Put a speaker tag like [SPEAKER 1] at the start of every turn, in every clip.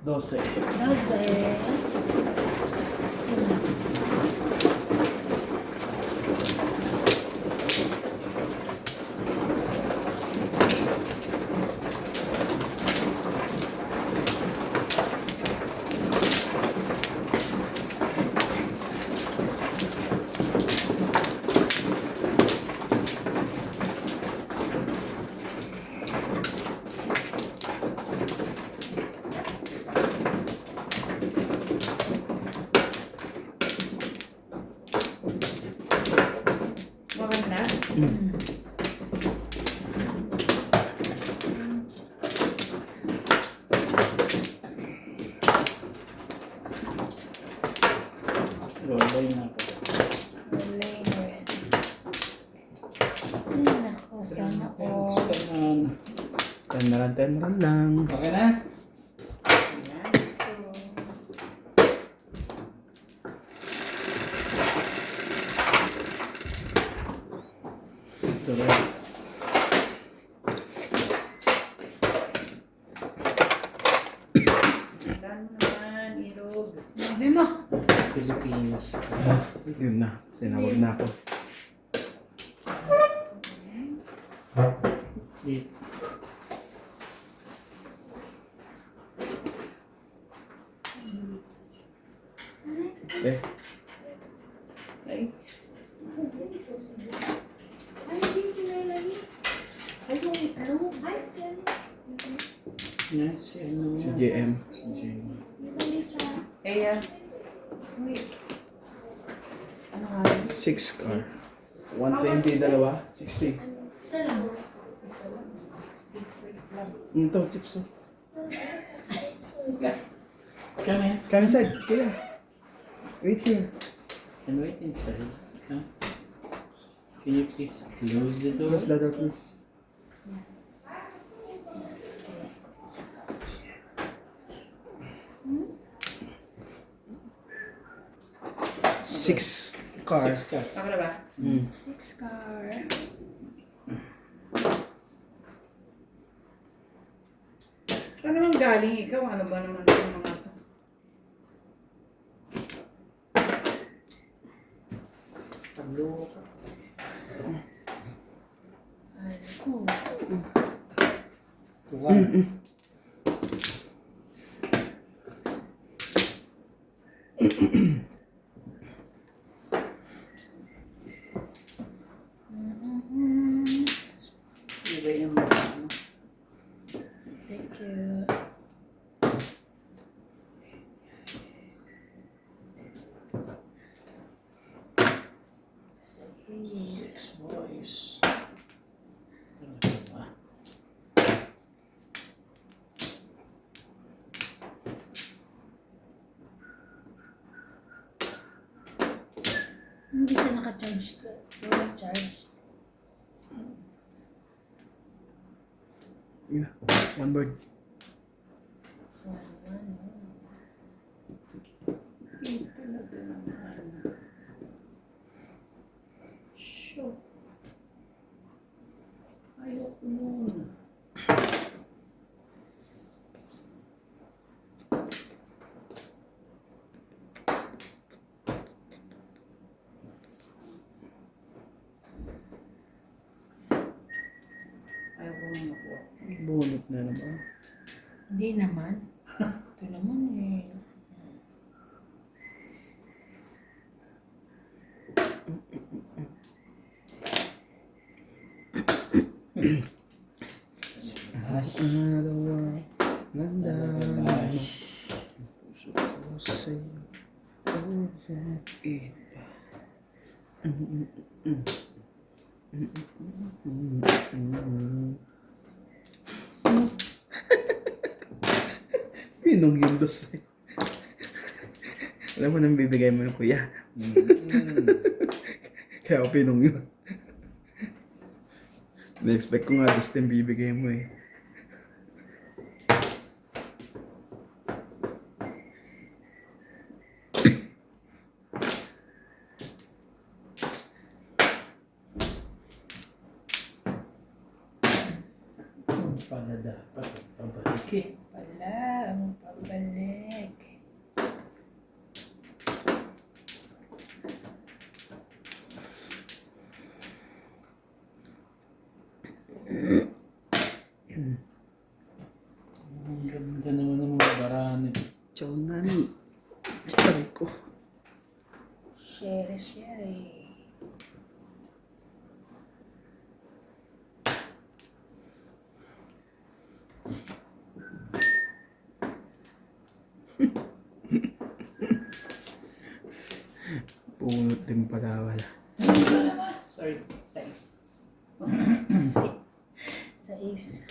[SPEAKER 1] 12.
[SPEAKER 2] 12.
[SPEAKER 3] Maganda.
[SPEAKER 1] Rolay na ako.
[SPEAKER 2] Wala na rin. Ay, naku, sana all.
[SPEAKER 1] Saan?
[SPEAKER 4] 10 na lang, 10 na lang.
[SPEAKER 1] Okay na?
[SPEAKER 3] Ayan.
[SPEAKER 1] Ito guys.
[SPEAKER 3] Tandaan mo naman, Irog.
[SPEAKER 2] Sabi mo.
[SPEAKER 1] Pilipinas.
[SPEAKER 4] Yun na, tinawag na ako.
[SPEAKER 1] Eight.
[SPEAKER 4] Okay.
[SPEAKER 3] Ay,
[SPEAKER 2] Ay, hindi si Melanie. Ay, ano? Ay, si ano?
[SPEAKER 1] Yes, ano?
[SPEAKER 4] Si JM.
[SPEAKER 1] Si JM.
[SPEAKER 2] Melanie sa...
[SPEAKER 3] Eya.
[SPEAKER 2] Wait. Ano nga?
[SPEAKER 4] 6 car. 120 dalawa, 60.
[SPEAKER 2] Isa lang.
[SPEAKER 4] Ito, tips.
[SPEAKER 1] Come here.
[SPEAKER 4] Come inside, kuya. Wait here.
[SPEAKER 1] And wait inside. Huh? Can you please close the door?
[SPEAKER 4] Close the door, please. Six car.
[SPEAKER 1] 6 cups.
[SPEAKER 3] Ako na ba?
[SPEAKER 2] 6 car.
[SPEAKER 3] Saan naman galing ikaw? Ano ba naman yung mga to?
[SPEAKER 1] Pablo ka.
[SPEAKER 2] Ay, ko.
[SPEAKER 1] Tuwa.
[SPEAKER 3] Iba yung mga ano.
[SPEAKER 2] Thank you. Sige.
[SPEAKER 1] 6 boys. Talaga ba?
[SPEAKER 2] Hindi ka naka-charge ko. Wala charge.
[SPEAKER 4] Yeah. One bird.
[SPEAKER 2] One.
[SPEAKER 3] Talaga naman. Shoot. Ayoko nun. Ayoko nun ako.
[SPEAKER 4] Bunot na naman.
[SPEAKER 2] Hindi naman. Ito naman eh.
[SPEAKER 4] Araw nandang
[SPEAKER 1] Bash.
[SPEAKER 4] puso ko sa'yo. Oh, that iba. Pinong yung dos eh. Alam mo nang bibigay mo ng kuya. Kaya ako pinong yun. Na-expect ko nga this time bibigay mo eh.
[SPEAKER 1] pala dapat pabalik eh.
[SPEAKER 2] Wala, ang pabalik.
[SPEAKER 1] Ang ganda naman ng mga barani.
[SPEAKER 4] Chow nani. Chow ko.
[SPEAKER 2] Sherry, sherry.
[SPEAKER 4] Punot din pala wala.
[SPEAKER 1] Sorry, size.
[SPEAKER 2] Sais.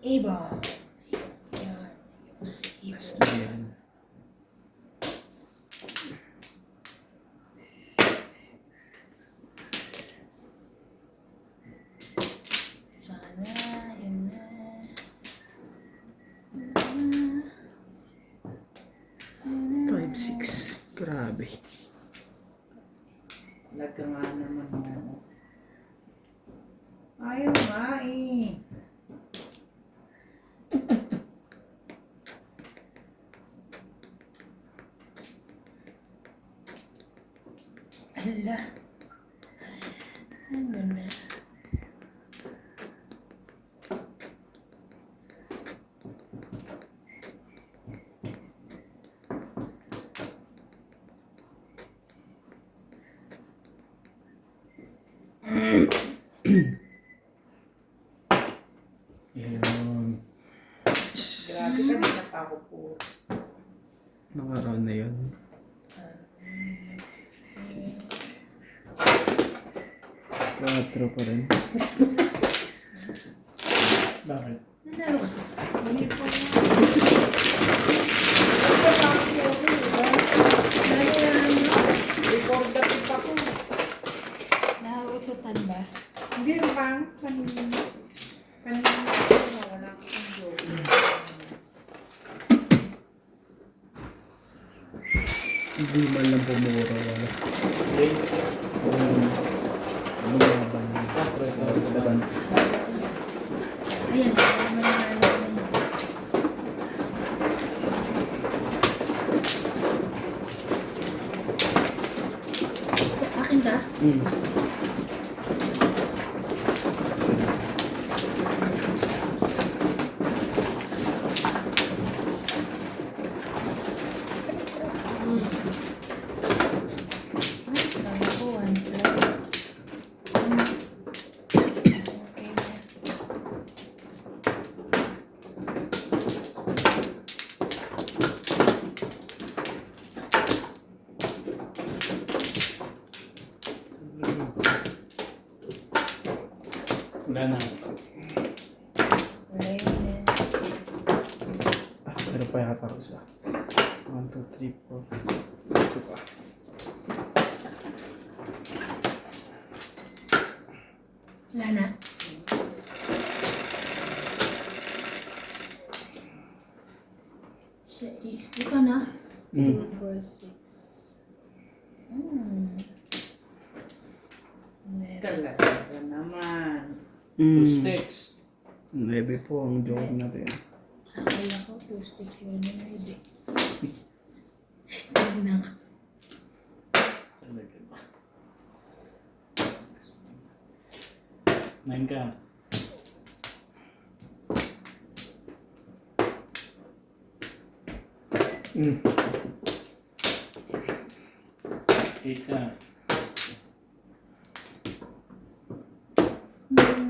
[SPEAKER 2] Iba. Yan. Yung sa iba.
[SPEAKER 4] Basta yan.
[SPEAKER 2] Sana, yun na.
[SPEAKER 4] 5-6. Grabe.
[SPEAKER 3] Talaga nga naman mo. Ayaw nga eh.
[SPEAKER 2] Ala. Ano na?
[SPEAKER 1] Yun.
[SPEAKER 3] Grabe ka din na pa ako po.
[SPEAKER 4] Naka-round na yun. 4 pa rin.
[SPEAKER 1] Bakit?
[SPEAKER 2] Nanalo ka. Hindi ko na. Ito pa ako yun.
[SPEAKER 3] Record the tip ako.
[SPEAKER 2] Naututan ba?
[SPEAKER 3] Hindi naman. Kanina ako wala akong joke.
[SPEAKER 4] Hindi man lang bumura wala.
[SPEAKER 1] Okay.
[SPEAKER 4] Lumaban yun. Laban.
[SPEAKER 2] Ayan. Manalo na yun. Akin ka? Tama ko, 1 plus. Okay na.
[SPEAKER 1] Wala na.
[SPEAKER 2] Wala yun na.
[SPEAKER 4] Pero pa yata ako sa 1, 2, 3, 4. Isa pa.
[SPEAKER 2] Wala na. Six. Ikaw na? 2, 4, 6.
[SPEAKER 3] Talaga ka naman.
[SPEAKER 1] 2 sticks.
[SPEAKER 4] 9 po ang joke natin.
[SPEAKER 2] Akala ko 2 sticks yun na hindi. Hindi na ka.
[SPEAKER 1] Talaga ba? 9 ka.
[SPEAKER 4] Mm.
[SPEAKER 1] 8 ka.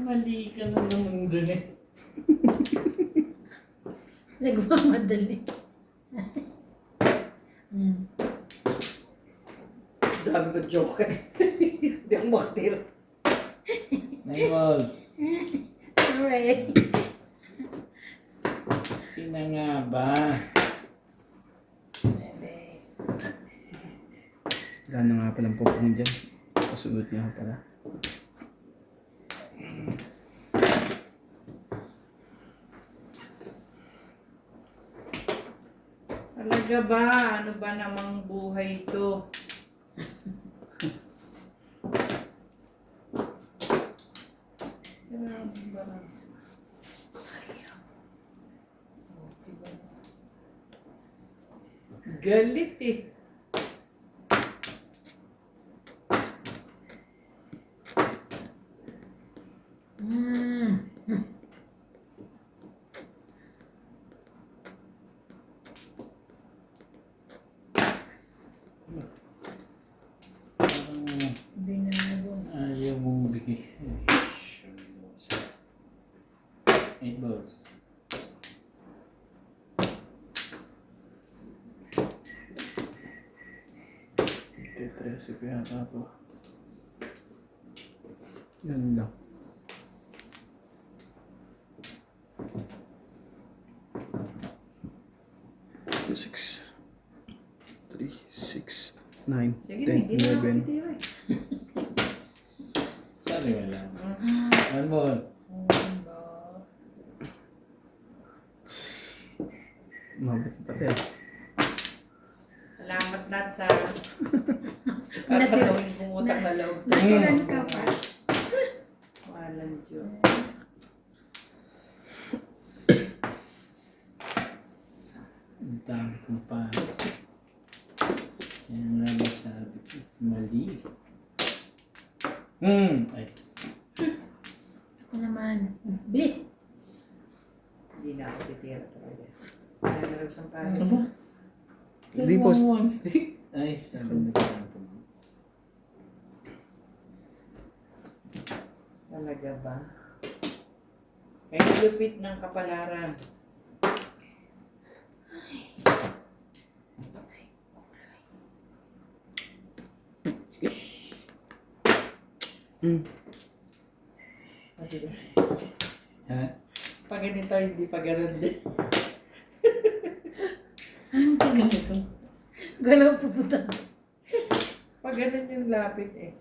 [SPEAKER 1] Mali ka na naman dun eh.
[SPEAKER 2] Nagmamadali.
[SPEAKER 3] Dami ko joke eh. Hindi ako makatira.
[SPEAKER 1] 9 balls.
[SPEAKER 2] Alright.
[SPEAKER 1] Sina nga ba?
[SPEAKER 2] Pwede.
[SPEAKER 4] Wala na nga palang pupong dyan. Kasunod niya pala.
[SPEAKER 3] Talaga ba? Ano ba namang buhay ito? Galit eh.
[SPEAKER 1] Parang
[SPEAKER 2] Binago.
[SPEAKER 1] ayaw mong magbigay. Eight balls.
[SPEAKER 4] Okay, 13 ko yata ito. Yan lang. Six, 3, 6, 9,
[SPEAKER 3] Sige,
[SPEAKER 4] 10,
[SPEAKER 3] hindi na ako
[SPEAKER 4] 11.
[SPEAKER 3] titira eh.
[SPEAKER 1] Sorry, wala. One ball.
[SPEAKER 4] Mabit pati ah.
[SPEAKER 3] Salamat Nat sa
[SPEAKER 2] Natira-
[SPEAKER 3] tatanawin kong utang na loob.
[SPEAKER 2] Natiran ka pa.
[SPEAKER 3] Walang Diyos.
[SPEAKER 1] Ang dami kong pares. Yan nga ba sabi ko? Mali. Ay.
[SPEAKER 2] Ako naman. Bilis.
[SPEAKER 3] Hindi na ako titira talaga. Sana raw siyang pares.
[SPEAKER 1] Ano ba?
[SPEAKER 4] Hindi po.
[SPEAKER 1] One stick. Ay, sabi na ko.
[SPEAKER 3] Talaga ba? Kaya lupit ng kapalaran. Kasi
[SPEAKER 1] Ha?
[SPEAKER 3] pag ganito, hindi pa ganun din.
[SPEAKER 2] Anong tingin ito? Galaw pupunta.
[SPEAKER 3] Pag ganun yung lapit eh.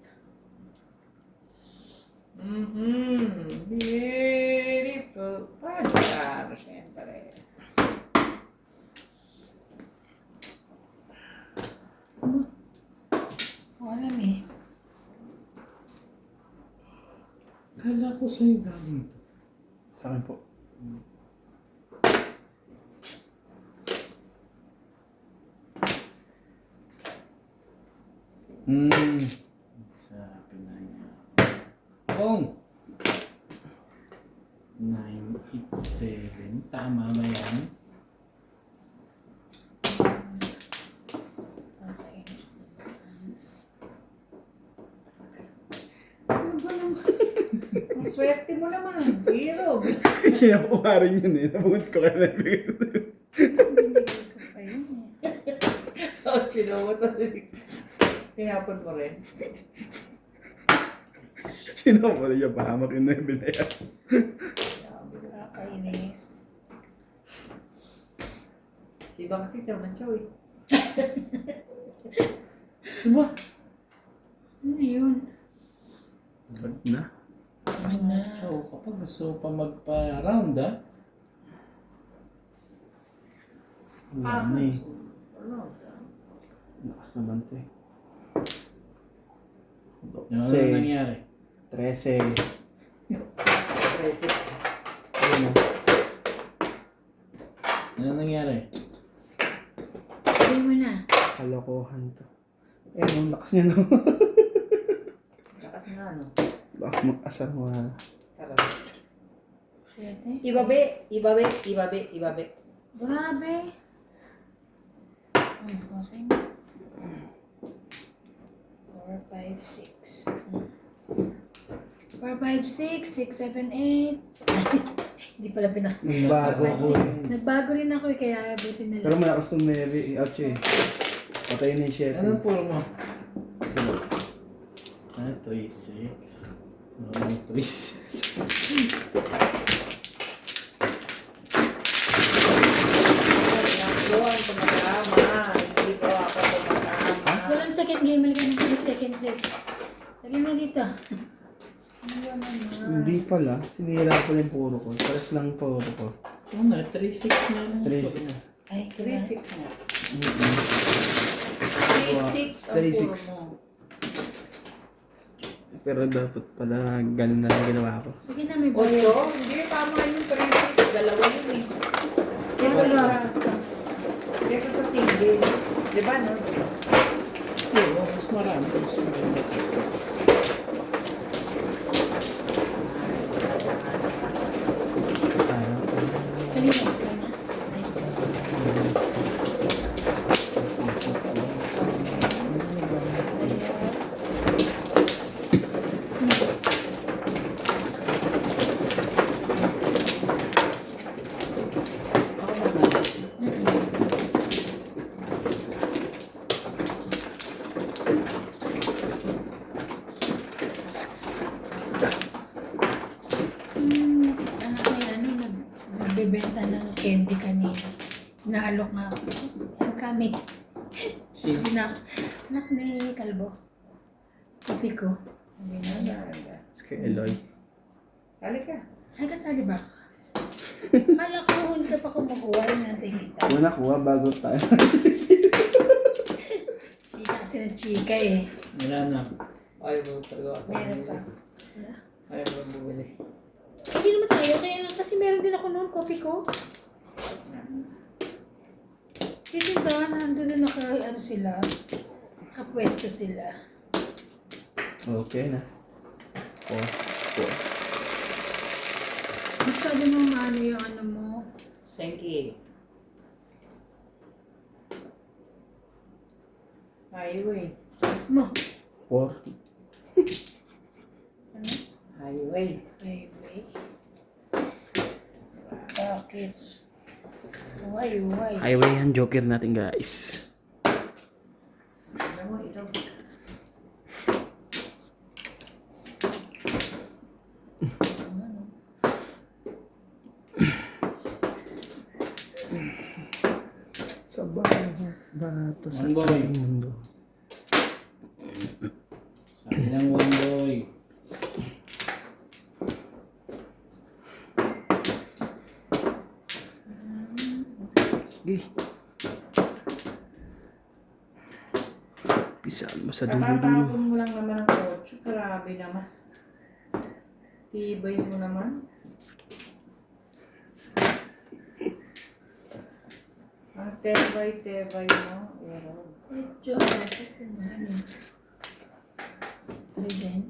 [SPEAKER 3] Beautiful. Paano siyempre.
[SPEAKER 2] Alam eh.
[SPEAKER 1] Kala ko sa'yo galing to.
[SPEAKER 4] Sa akin po.
[SPEAKER 1] Sabi na niya. Bong! 987. Tama ba yan?
[SPEAKER 2] Ano ba naman?
[SPEAKER 3] Ang swerte mo naman. Zero.
[SPEAKER 4] Kaya ko pa rin yun eh. Nabungot ko kaya nabigay ko sa'yo.
[SPEAKER 2] Binigay ko pa yun eh.
[SPEAKER 3] Oh, sinuot na tinapon mo rin.
[SPEAKER 4] Sino mo na yung pahamak yung 9 na yan?
[SPEAKER 2] Nakakainis.
[SPEAKER 3] Si iba kasi chow ng chow eh.
[SPEAKER 1] Diba?
[SPEAKER 2] Ano yun?
[SPEAKER 4] Wag na.
[SPEAKER 1] So, kapag gusto pa magpa-round wala na eh.
[SPEAKER 3] Ano?
[SPEAKER 4] Lakas naman to eh.
[SPEAKER 1] Ano nangyari?
[SPEAKER 4] 13.
[SPEAKER 3] Present.
[SPEAKER 4] Ayun o.
[SPEAKER 1] Ano nangyari?
[SPEAKER 2] Sabi mo na.
[SPEAKER 4] Kalokohan to. Ang lakas niya no.
[SPEAKER 3] Lakas nga no.
[SPEAKER 4] Lakas mag-asar mo ha.
[SPEAKER 3] Karabas.
[SPEAKER 2] 7.
[SPEAKER 3] Ibabe. Ibabe. Ibabe. Ibabe.
[SPEAKER 2] Grabe. Okay na. 4, 5, 6. 4, 5, 6, 6, 7, 8. Hindi pala pinak...
[SPEAKER 4] Nagbago ako eh.
[SPEAKER 2] Nagbago rin ako eh, kaya buti na
[SPEAKER 4] Pero
[SPEAKER 2] lang.
[SPEAKER 4] malakas tong Neri. Ouch eh. Patay na yung chef.
[SPEAKER 1] Anong puro mo? 3-6. No, 3-6.
[SPEAKER 3] Doon, tumagama. Hindi ko ako tumagama.
[SPEAKER 2] Walang second game, malagyan natin yung second place. Lagyan mo dito. Ano ba naman?
[SPEAKER 4] Hindi pala. Sinira ko yung puro ko. Pares lang puro ko.
[SPEAKER 1] Oo nga, 3-6 na lang.
[SPEAKER 4] 3-6.
[SPEAKER 2] Ay,
[SPEAKER 3] 3-6 nga. 3-6 ang
[SPEAKER 4] 3-6.
[SPEAKER 3] puro mo.
[SPEAKER 4] Pero dapat pala ganun na lang ginawa ko.
[SPEAKER 2] sige na, may bayad.
[SPEAKER 3] 8? Hindi, tama yung 3-6. Dalawa yun eh. Kesa sa single. Di ba, no?
[SPEAKER 1] Oo, mas marami. Mas marami. Parang,
[SPEAKER 2] Kanina ka na. Ay, saya.
[SPEAKER 3] Ako naman.
[SPEAKER 2] Anak ni ano, nagbebenta ng candy kanina. Naalok nga ako. Ang kami.
[SPEAKER 1] si,
[SPEAKER 2] Anak ni Kalbo. Kapi ko.
[SPEAKER 3] Hindi na, ganda.
[SPEAKER 4] Kay Eloy.
[SPEAKER 3] Sali ka.
[SPEAKER 2] Ay, kasali ba? Kala ko huli ka pa kumukuha rin natin kita.
[SPEAKER 4] Una kuha bago tayo.
[SPEAKER 2] Chika kasi ng chika eh.
[SPEAKER 1] wala na.
[SPEAKER 3] Ayaw mo talaga.
[SPEAKER 2] Meron pa.
[SPEAKER 3] Ayaw mo bumili.
[SPEAKER 2] Hindi naman sa'yo, kaya lang kasi meron din ako noon, kopi ko. Kasi ba, nandun din ano sila, kapwesto sila.
[SPEAKER 4] Okay na. Oh.
[SPEAKER 2] Masyado nung ano yung ano mo.
[SPEAKER 3] Senki. Highway.
[SPEAKER 2] Size mo.
[SPEAKER 4] 4.
[SPEAKER 2] Ano?
[SPEAKER 3] Highway.
[SPEAKER 2] Highway. Bakit? Why?
[SPEAKER 4] Highway yan, joker natin guys.
[SPEAKER 3] Alam mo, ito.
[SPEAKER 4] Sa bawat bato sa
[SPEAKER 1] One boy.
[SPEAKER 4] ating mundo.
[SPEAKER 1] Sabi ng one boy.
[SPEAKER 4] Sige. Pisaan mo sa dulo-dulo.
[SPEAKER 3] Katatapon mo lang naman ang kotse. Grabe naman. Tibay mo naman. Ang tebay mo. Pero,
[SPEAKER 2] Medyo, kasi na ano. Trident.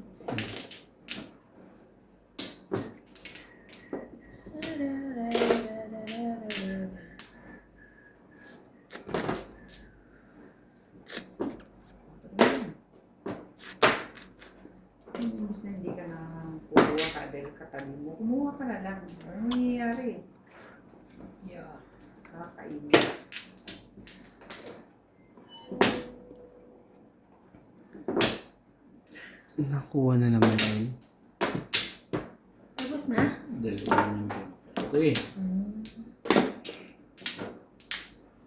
[SPEAKER 3] imbis na hindi ka na kukuha ka dahil katabi mo. Kumuha ka na lang. Ano nangyayari?
[SPEAKER 2] Yeah.
[SPEAKER 3] Kakainis.
[SPEAKER 4] Nakuha na naman yun.
[SPEAKER 2] Tapos na?
[SPEAKER 1] Dalawa ng ito eh.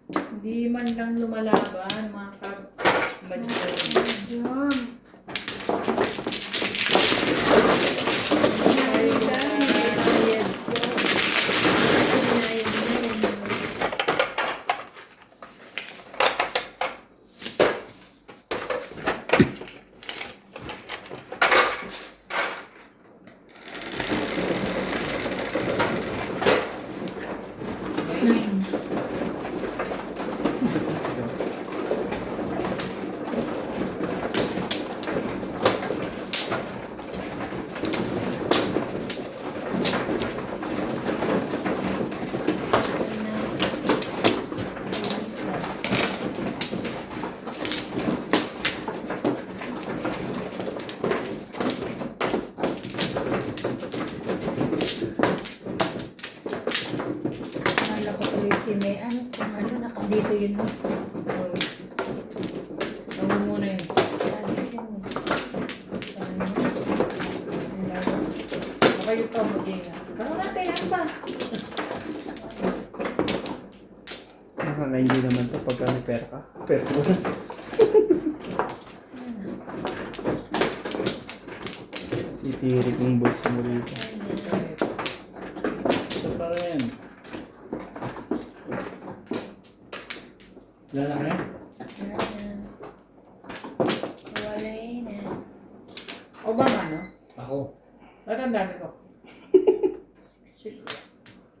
[SPEAKER 3] Hindi man lang lumalaban, mga kabadyan.
[SPEAKER 2] Yun. Akala ko tuloy si May. Ano, kung ano, nakadito yun mo.
[SPEAKER 3] Ano muna yun?
[SPEAKER 2] Sabi yun mo. Paano? Ang lawak.
[SPEAKER 3] Baka yung pa maging Baka natin, ano ba?
[SPEAKER 4] Nakaka-hindi naman to pagka may pera ka. Pera ko na.
[SPEAKER 2] Sana.
[SPEAKER 4] Itirik ng boss mo rito.
[SPEAKER 1] Ito pa rin. Wala na ka rin?
[SPEAKER 2] Walay na.
[SPEAKER 3] Obama, no?
[SPEAKER 1] Ako.
[SPEAKER 3] Ba't ang dami ko?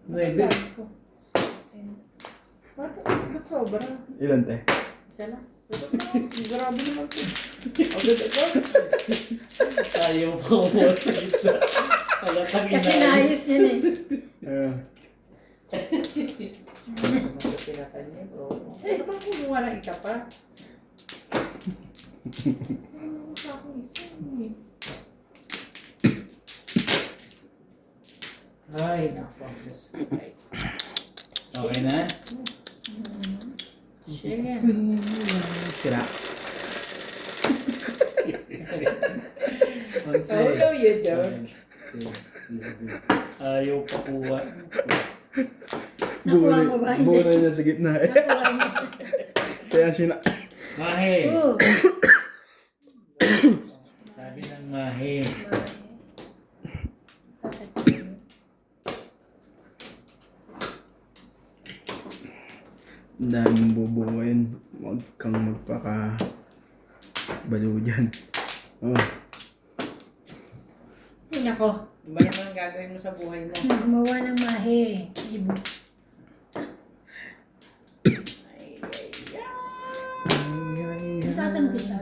[SPEAKER 1] 9.
[SPEAKER 3] Ba't sobra?
[SPEAKER 4] Ilan te?
[SPEAKER 3] Isa lang. Grabe naman ito. Agad-agad.
[SPEAKER 1] Ayaw pa kumuha sa gitna. Halatang
[SPEAKER 2] Kasi naayos niya na eh.
[SPEAKER 3] Pinatan niya, bro. Ano ba kumuha ng isa pa? Ano sa akong isa eh. Ay, nako.
[SPEAKER 1] Okay na?
[SPEAKER 3] Sige.
[SPEAKER 4] Sira.
[SPEAKER 3] Oh, no, you don't.
[SPEAKER 1] Ayaw pa kuha.
[SPEAKER 2] Nakuha mo ba?
[SPEAKER 4] Buo na niya sa gitna eh.
[SPEAKER 2] Nakuha niya.
[SPEAKER 4] Kaya siya na.
[SPEAKER 1] Mahe!
[SPEAKER 2] Two.
[SPEAKER 1] Sabi ng mahe.
[SPEAKER 2] Bakit?
[SPEAKER 4] Ang daming bubuuin. Huwag kang magpaka-baliw dyan. Oh.
[SPEAKER 3] Ay, nako. Iba naman ang gagawin mo sa buhay mo.
[SPEAKER 2] Gumawa ng mahe. Ibo.
[SPEAKER 3] Ay, ay,
[SPEAKER 2] Tatan ko siya.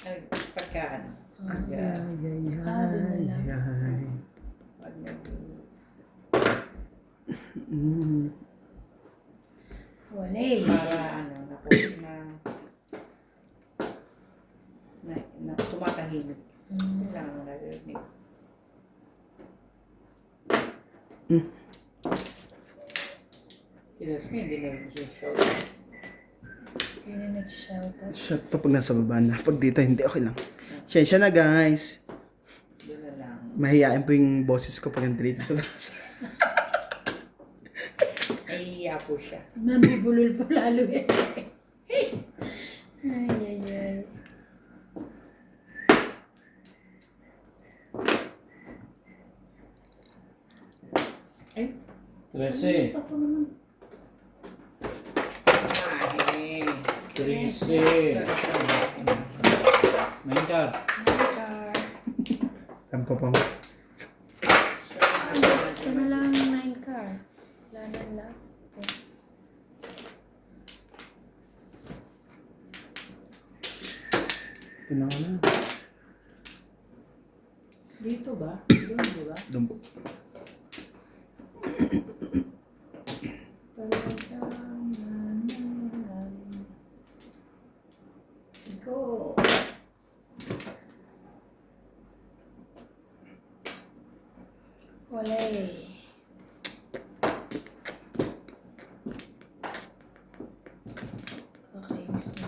[SPEAKER 3] ay. Pagkaan.
[SPEAKER 2] Ah,
[SPEAKER 3] Yeah.
[SPEAKER 2] doon na lang.
[SPEAKER 3] Pag nag-
[SPEAKER 2] Wala eh.
[SPEAKER 3] Para ano, naku, na tumatahimik. Yun lang ang narinig. Sila sa hindi na nag-show.
[SPEAKER 2] Yun na nag-shoutout.
[SPEAKER 4] Shut to pag nasa baba na. Pag dito, hindi okay lang. Siyensya na guys.
[SPEAKER 3] Yun na lang.
[SPEAKER 4] Mahihain po yung boses ko pag nandito sa taas.
[SPEAKER 3] Nahihiya po siya.
[SPEAKER 2] Nabubulol po lalo eh. Ay, ay, ay.
[SPEAKER 3] Ay,
[SPEAKER 1] 13.
[SPEAKER 3] ako naman. Ay,
[SPEAKER 1] 13. Main card.
[SPEAKER 2] Nine-car.
[SPEAKER 4] Tampo pa mo.
[SPEAKER 2] Siya na lang 9-car. Wala na lang.
[SPEAKER 4] Ito na ako na.
[SPEAKER 3] Dito ba? Doon, di ba?
[SPEAKER 4] Doon po.
[SPEAKER 3] Go.
[SPEAKER 2] Wala eh. Okay, gusto na.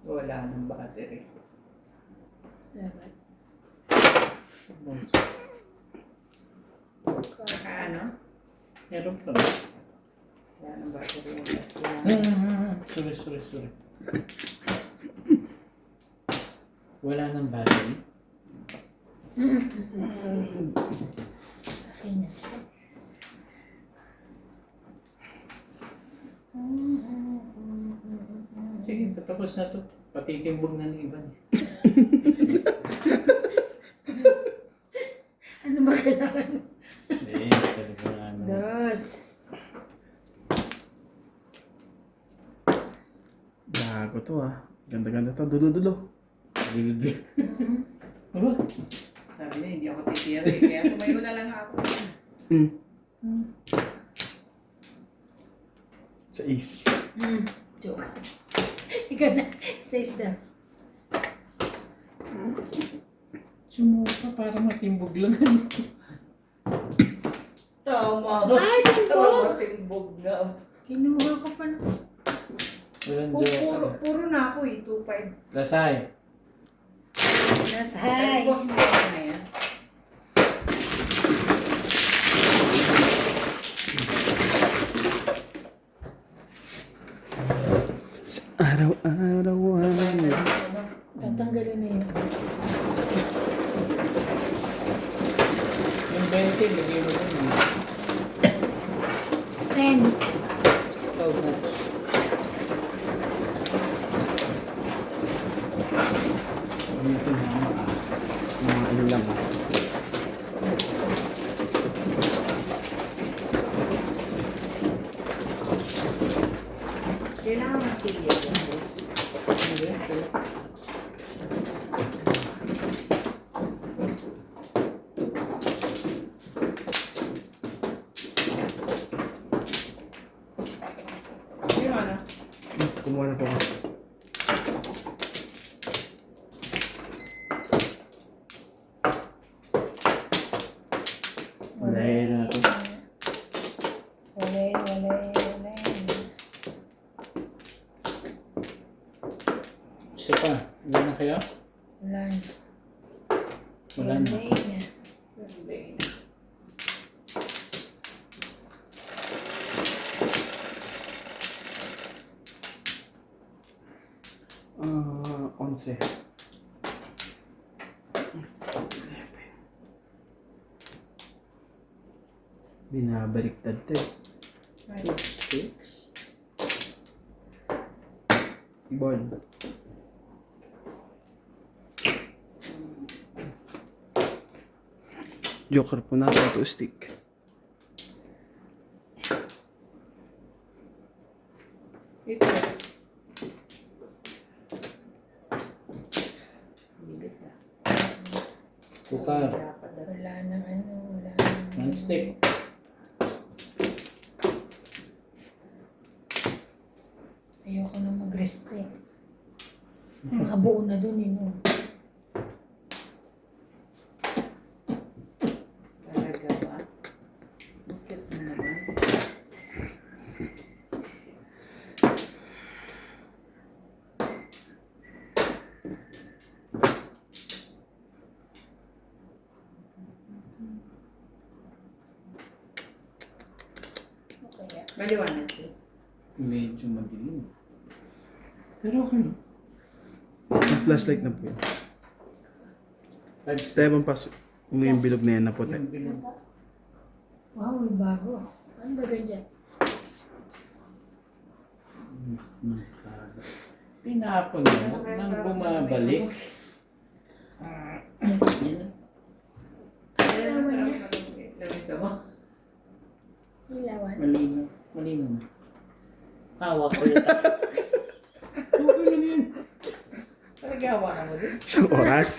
[SPEAKER 3] Wala nang battery.
[SPEAKER 2] Dapat.
[SPEAKER 3] Saka ano?
[SPEAKER 1] Meron pa.
[SPEAKER 3] Wala nang battery.
[SPEAKER 1] Sorry. Wala nang battery.
[SPEAKER 2] Akin na.
[SPEAKER 1] Sige, patapos na to. Patitimbog na ng iba niya.
[SPEAKER 2] Ano ba kailangan?
[SPEAKER 1] Talaga ano.
[SPEAKER 2] Dos.
[SPEAKER 4] Bago to ah. Ganda-ganda to. Dulo-dulo.
[SPEAKER 1] Gildi. Aba?
[SPEAKER 3] Sabi niya, hindi ako titira eh. Kaya tumayo na lang ako.
[SPEAKER 4] Sa is.
[SPEAKER 2] Joke. Ikaw na. Says daw.
[SPEAKER 1] Sumuka para matimbog lang.
[SPEAKER 3] Tama.
[SPEAKER 2] Ay, timbog!
[SPEAKER 3] Timbog na.
[SPEAKER 2] Kinuha ko pa na.
[SPEAKER 1] Walang
[SPEAKER 3] Puro na ako eh. 2.5.
[SPEAKER 1] Lasay.
[SPEAKER 2] Nas,
[SPEAKER 3] Ay,
[SPEAKER 2] hi.
[SPEAKER 3] boss mo na yan.
[SPEAKER 4] Sa araw-arawan.
[SPEAKER 2] Tatanggalin na yun.
[SPEAKER 1] Yung 20, lagay mo dun.
[SPEAKER 2] 10.
[SPEAKER 1] 12 nuts. Dito na
[SPEAKER 4] Mga ano lang.
[SPEAKER 3] Kailangan masilya yan, bro. Hindi, ito. Yung ano?
[SPEAKER 4] Kumuha na po ako.
[SPEAKER 1] Walay na ito.
[SPEAKER 2] Walay.
[SPEAKER 1] Isa pa. Wala na kayo?
[SPEAKER 2] Wala na.
[SPEAKER 1] Wala na.
[SPEAKER 2] Walay na.
[SPEAKER 3] Hindi.
[SPEAKER 4] Ah, 11. Binabaliktad to eh.
[SPEAKER 3] Right.
[SPEAKER 1] Sticks.
[SPEAKER 4] Ball. Joker po natin to stick.
[SPEAKER 3] Ito. Bilis ah.
[SPEAKER 1] Tukar.
[SPEAKER 3] Dapat na.
[SPEAKER 2] Wala nang ano. Wala nang...
[SPEAKER 1] One stick.
[SPEAKER 2] Ayoko na mag-respect. Nakabuo na dun eh, no?
[SPEAKER 3] Talaga ba? Bakit mo naman?
[SPEAKER 2] Okay.
[SPEAKER 3] Maliwanag siya.
[SPEAKER 1] Medyo madilim. Pero okay na.
[SPEAKER 4] Flashlight na po yun.
[SPEAKER 1] 5 steps.
[SPEAKER 4] Tayo bang pas mo yung bilog na yan na puti.
[SPEAKER 1] Yung bilog.
[SPEAKER 2] Wow, may bago. Ano ba ganyan?
[SPEAKER 1] Tinapon mo nang bumabalik. Yan.
[SPEAKER 3] Ayan, masarap na lamisa mo.
[SPEAKER 2] Ilawan.
[SPEAKER 1] Malino. Malino na. Hawak ko yun. Okay lang yun.
[SPEAKER 3] Talaga hawakan mo din.
[SPEAKER 4] Isang oras.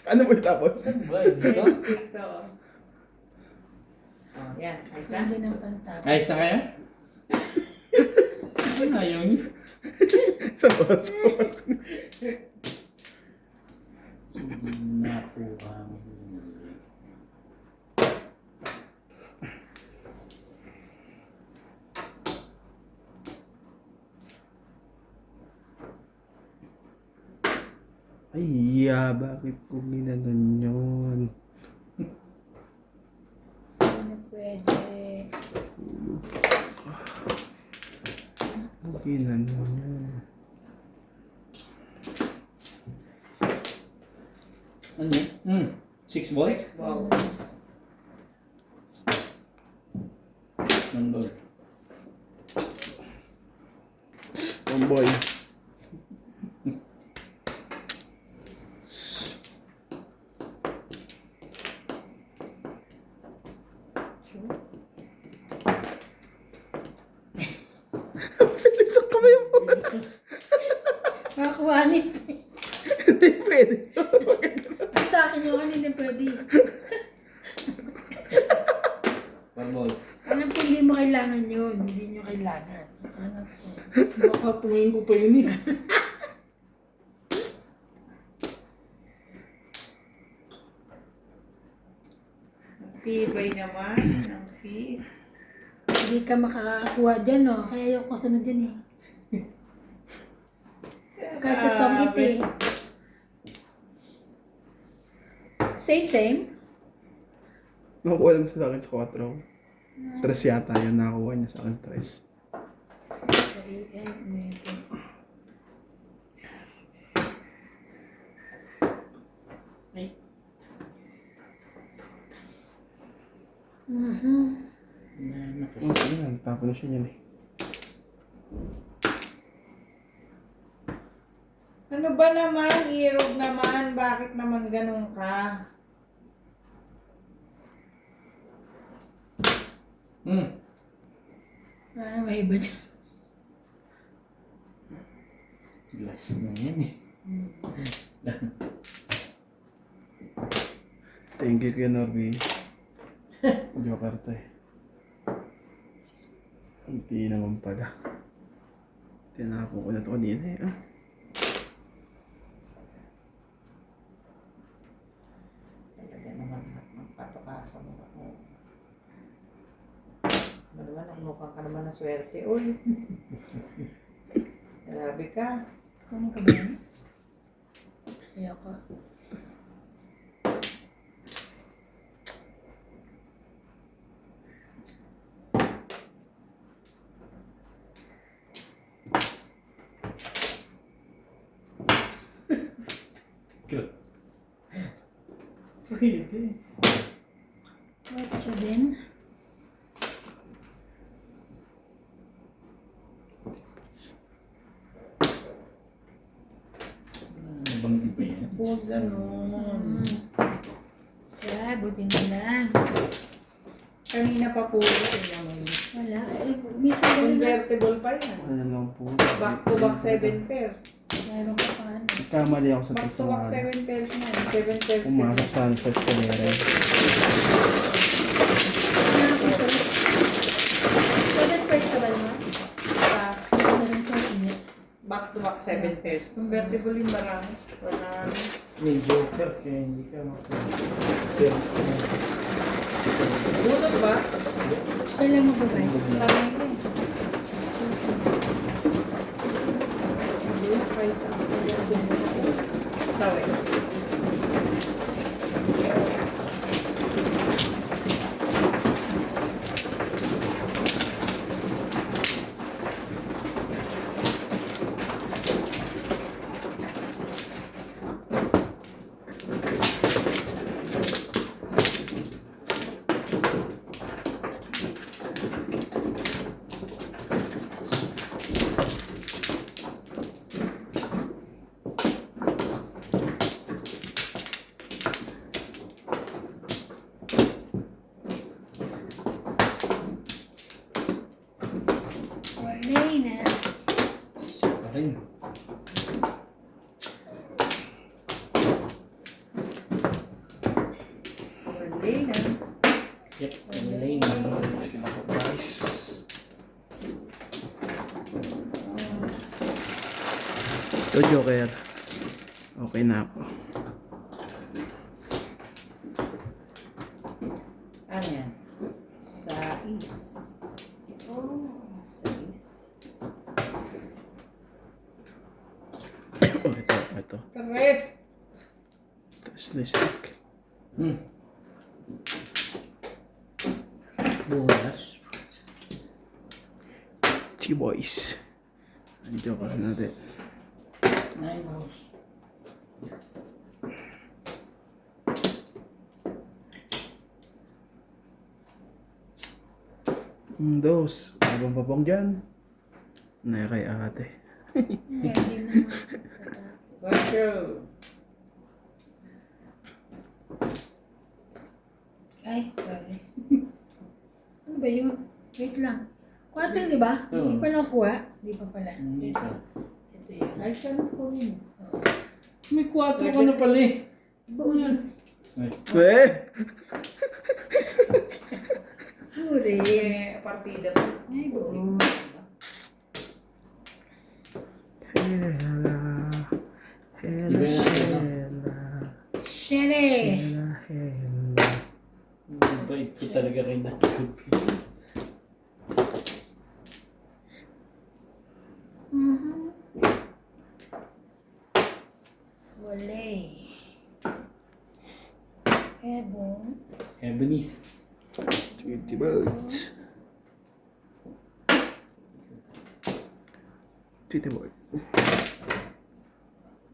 [SPEAKER 4] Ano po yung tapos?
[SPEAKER 1] Saan ba? Dito?
[SPEAKER 3] Sticks ako. Oh, yan. Ayos na.
[SPEAKER 2] Lagi ng pantap.
[SPEAKER 1] Ayos na kaya? Ano ayaw niyo?
[SPEAKER 4] Isang oras.
[SPEAKER 1] Nakuha mo.
[SPEAKER 4] Ay, bakit ko ginanon yun?
[SPEAKER 2] Ano pwede?
[SPEAKER 4] Ginanon yun.
[SPEAKER 1] Ano yun? 6 balls?
[SPEAKER 3] 6 balls.
[SPEAKER 1] One ball.
[SPEAKER 4] Tomboy.
[SPEAKER 3] Sure.
[SPEAKER 4] Bilis ang kamay mo.
[SPEAKER 2] Makakuhanin.
[SPEAKER 4] Hindi pwede.
[SPEAKER 2] Basta akin yung kanina pwede.
[SPEAKER 1] 4 balls.
[SPEAKER 2] Alam ko hindi mo kailangan yun. Hindi nyo kailangan. Ano po?
[SPEAKER 1] Baka pumain ko pa yun eh.
[SPEAKER 3] Tibay naman ng fees.
[SPEAKER 2] Hindi ka makakakuha dyan, no? Kaya yung kasunod dyan eh. Kahit sa Tom eh. Same.
[SPEAKER 4] Nakukuha lang sa akin sa 4. 3 yata yun. Nakakuha niya sa akin 3.
[SPEAKER 1] Ay.
[SPEAKER 4] Oh, yan. Tapo na siya yan eh.
[SPEAKER 3] Ano ba ba naman? Irog naman. Bakit naman ganun ka?
[SPEAKER 2] Parang may iba dyan.
[SPEAKER 1] Last na yan eh.
[SPEAKER 4] Thank you, Kuya Norby. Joker to eh. Hindi naman pala. Tinapon ko na to kanina eh. Ah.
[SPEAKER 3] Talaga naman. Magpatukasan mo ako. Ano naman, nakumukhang ka naman ng swerte. Uy. Grabe ka.
[SPEAKER 2] Kunin ka ba yan? Ayoko.
[SPEAKER 1] Pwede.
[SPEAKER 2] What siya din?
[SPEAKER 1] Ano bang iba yan?
[SPEAKER 3] Huwag ganun.
[SPEAKER 2] Siya, buti na lang.
[SPEAKER 3] Kanina pa po. Tingnan mo yun.
[SPEAKER 2] Wala. Eh, minsan ganun na.
[SPEAKER 3] Convertible pa yan.
[SPEAKER 4] Ano lang po.
[SPEAKER 3] Back to back 7 pairs.
[SPEAKER 2] Meron ka pa ano.
[SPEAKER 4] Kamali ako sa
[SPEAKER 3] Back
[SPEAKER 4] text
[SPEAKER 3] to back
[SPEAKER 4] ng
[SPEAKER 3] 7 pairs na. 7 pairs.
[SPEAKER 4] Pumasok sa escalera.
[SPEAKER 2] Seven first ka ba naman? Seven first niya.
[SPEAKER 3] Back to back 7 pairs. Convertible yung marami. Wala.
[SPEAKER 1] May joker kaya hindi ka makapagpapagpapag.
[SPEAKER 3] Bunot ba?
[SPEAKER 2] Siya lang magbabay.
[SPEAKER 3] Parang yun eh. Bunot kayo sa ako. Tawin.
[SPEAKER 2] Wala na.
[SPEAKER 1] Siya pa rin.
[SPEAKER 3] Wala na.
[SPEAKER 1] Yep, lane.
[SPEAKER 4] Sige na po guys. Ito Joker. Okay na ako.
[SPEAKER 3] Ano yan? Sais. Oh, sais.
[SPEAKER 4] Oh, ito.
[SPEAKER 3] Tres.
[SPEAKER 4] Tapos na stick.
[SPEAKER 1] Bulas.
[SPEAKER 4] Sige boys. Ang Joker natin.
[SPEAKER 1] Nine house.
[SPEAKER 4] Dos. Babang-babang dyan. Na kay ate.
[SPEAKER 2] Hindi naman.
[SPEAKER 3] Let's go.
[SPEAKER 2] Ay, sorry. Ano ba yun? Wait lang. 4, di ba?
[SPEAKER 1] Oo.
[SPEAKER 2] Hindi pa nakuha? Di pa pala.
[SPEAKER 1] Hindi pa.
[SPEAKER 2] Ito yun.
[SPEAKER 3] Ay, siya na po yun.
[SPEAKER 1] May 4 ka na pala eh.
[SPEAKER 2] Buunin.
[SPEAKER 4] Eh!
[SPEAKER 2] Huri.
[SPEAKER 3] Eh, partida po.
[SPEAKER 2] Ay, buo.
[SPEAKER 4] Hela. Hela,
[SPEAKER 1] Iba na,
[SPEAKER 4] hela.
[SPEAKER 2] Shere.
[SPEAKER 4] Hela, hela.
[SPEAKER 1] Bait ko talaga kay Natsuki.
[SPEAKER 2] Wale. Ebon.
[SPEAKER 1] Ebony's.
[SPEAKER 4] 20 birds. 20 birds.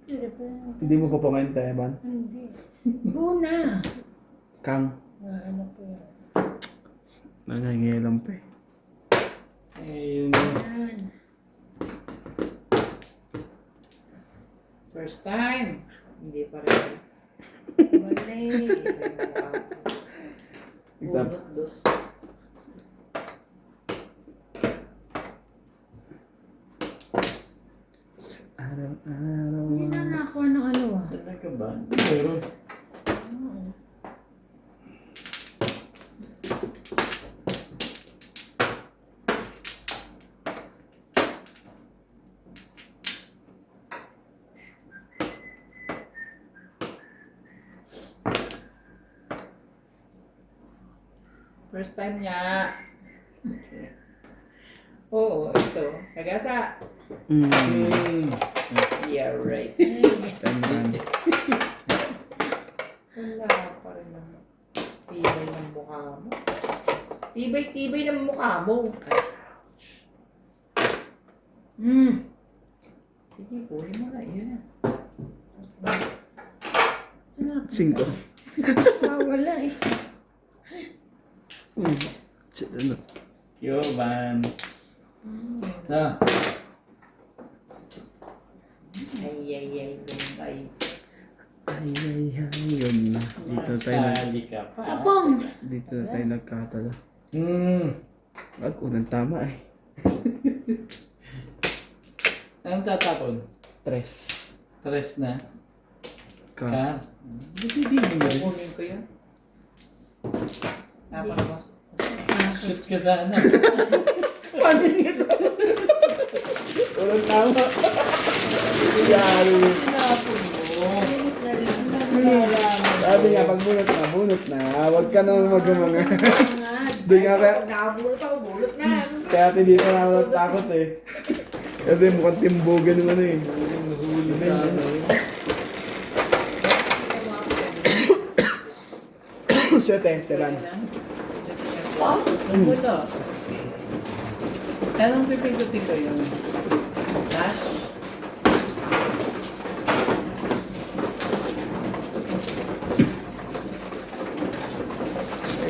[SPEAKER 2] Sure pa.
[SPEAKER 4] Hindi mo pa pangayin tayo, Evan?
[SPEAKER 2] Hindi. Buo na.
[SPEAKER 4] Kang.
[SPEAKER 2] Ano po yun?
[SPEAKER 4] Nangangilam pa eh.
[SPEAKER 1] Eh, yung
[SPEAKER 2] Yan.
[SPEAKER 3] First time. Hindi pa rin.
[SPEAKER 2] Wali.
[SPEAKER 3] Bunot dos.
[SPEAKER 4] Araw-araw.
[SPEAKER 2] Hindi na nakakuha ng ano ah.
[SPEAKER 1] Talaga ba? Meron.
[SPEAKER 2] Oo.
[SPEAKER 3] First time niya. Oo, ito. Sagasa. Yeah, right.
[SPEAKER 2] Ay,
[SPEAKER 4] Tandaan.
[SPEAKER 3] Wala pa rin naman. Tibay ng mukha mo. Tibay ng mukha mo. Sige, kunin mo na. Yun na.
[SPEAKER 2] Sarap.
[SPEAKER 4] 5.
[SPEAKER 2] Wala eh.
[SPEAKER 4] Shit, ano?
[SPEAKER 1] Yoban. Na.
[SPEAKER 3] Ay, gumbay.
[SPEAKER 4] Ay, yun na.
[SPEAKER 1] Masali ka pa.
[SPEAKER 2] Apong!
[SPEAKER 4] Dito na tayo nagkatala.
[SPEAKER 1] Hmm.
[SPEAKER 4] Wag, unang tama eh.
[SPEAKER 1] Anong tatapon?
[SPEAKER 4] 3.
[SPEAKER 1] Tres na.
[SPEAKER 4] Ka.
[SPEAKER 1] Ka? Buti di mo na rin.
[SPEAKER 3] Kukunin ko yun. Tapos mas.
[SPEAKER 1] Shoot ka sana.
[SPEAKER 4] Unang tama. Yari.
[SPEAKER 3] Tinapon mo.
[SPEAKER 4] Sabi nga, pag bunot na. Huwag ka nang magumanga. Doon nga kaya,
[SPEAKER 3] Nakabulot ako, bulot na.
[SPEAKER 4] kaya hindi na ako natakot eh. Kasi mukhang timbogan naman eh.
[SPEAKER 1] Huli sa ano.
[SPEAKER 4] Siyete, tiran.
[SPEAKER 3] Ano ito? Anong pipindutin ko yung dash?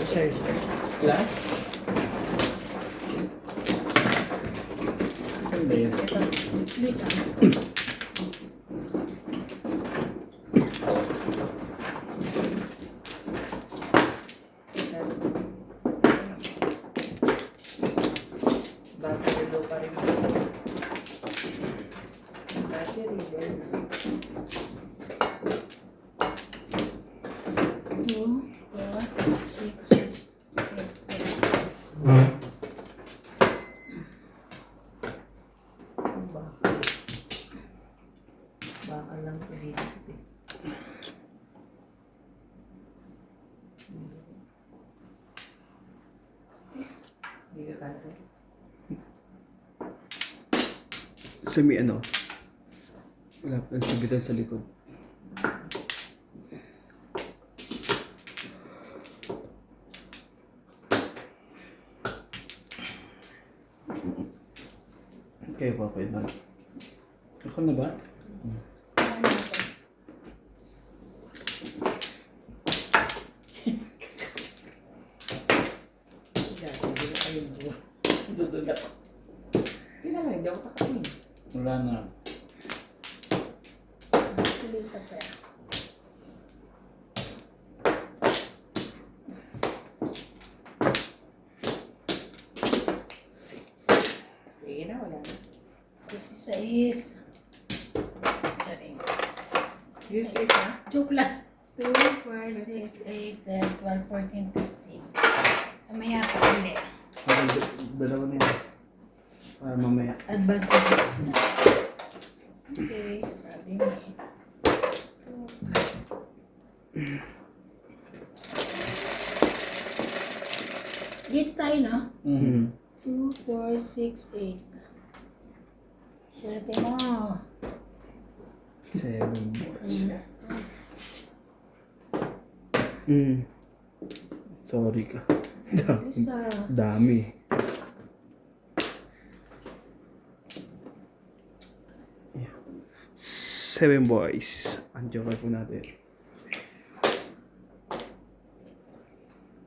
[SPEAKER 3] Sure.
[SPEAKER 1] Plus? Saan ba yun?
[SPEAKER 2] Dito.
[SPEAKER 3] Battery pa rin. Battery low.
[SPEAKER 2] 2, 4, 6, 8.
[SPEAKER 3] Baka lang pinilipit eh. Hindi ka kanta.
[SPEAKER 4] Semi ano? Wala pa ang sabitan sa likod. Okay, papay na.
[SPEAKER 1] Ako na ba?
[SPEAKER 3] Hindi na kayo buo.
[SPEAKER 1] Dudulak.
[SPEAKER 3] Hindi ako takain.
[SPEAKER 1] Wala na.
[SPEAKER 2] Tuloy sa pera.
[SPEAKER 3] Sige na, wala na.
[SPEAKER 2] 16. Sorry.
[SPEAKER 3] Use it na.
[SPEAKER 2] Joke lang. 2, 4, 6, 8, 10, 12, 14, 15. Mamaya pa ulit.
[SPEAKER 4] Dalawa na yan. Para mamaya.
[SPEAKER 2] Advance. Okay. Sabi mo eh. 2, 5. Dito tayo, no?
[SPEAKER 1] Mm.
[SPEAKER 2] 2, 4, 6, 8. Swerte mo.
[SPEAKER 4] 7 Sorry ka.
[SPEAKER 2] Isa.
[SPEAKER 4] Dami. Yeah. 7 boys. Ang joker po natin.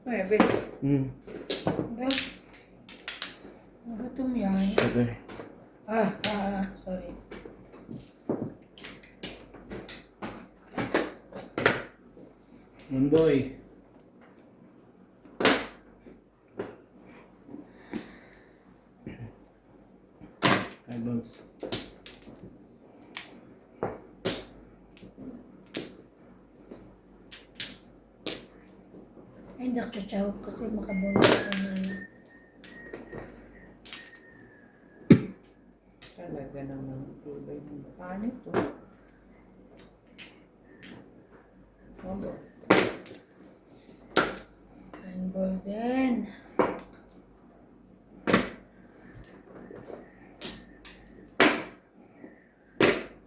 [SPEAKER 3] Nueve.
[SPEAKER 2] Well, gutom yan.
[SPEAKER 4] Okay.
[SPEAKER 2] Sorry.
[SPEAKER 1] One boy. Five balls.
[SPEAKER 2] Ay, nagtsatsaw kasi makabulong ko na.
[SPEAKER 3] Talaga naman, tibay ng mukha nito. Obo.
[SPEAKER 2] Handball din.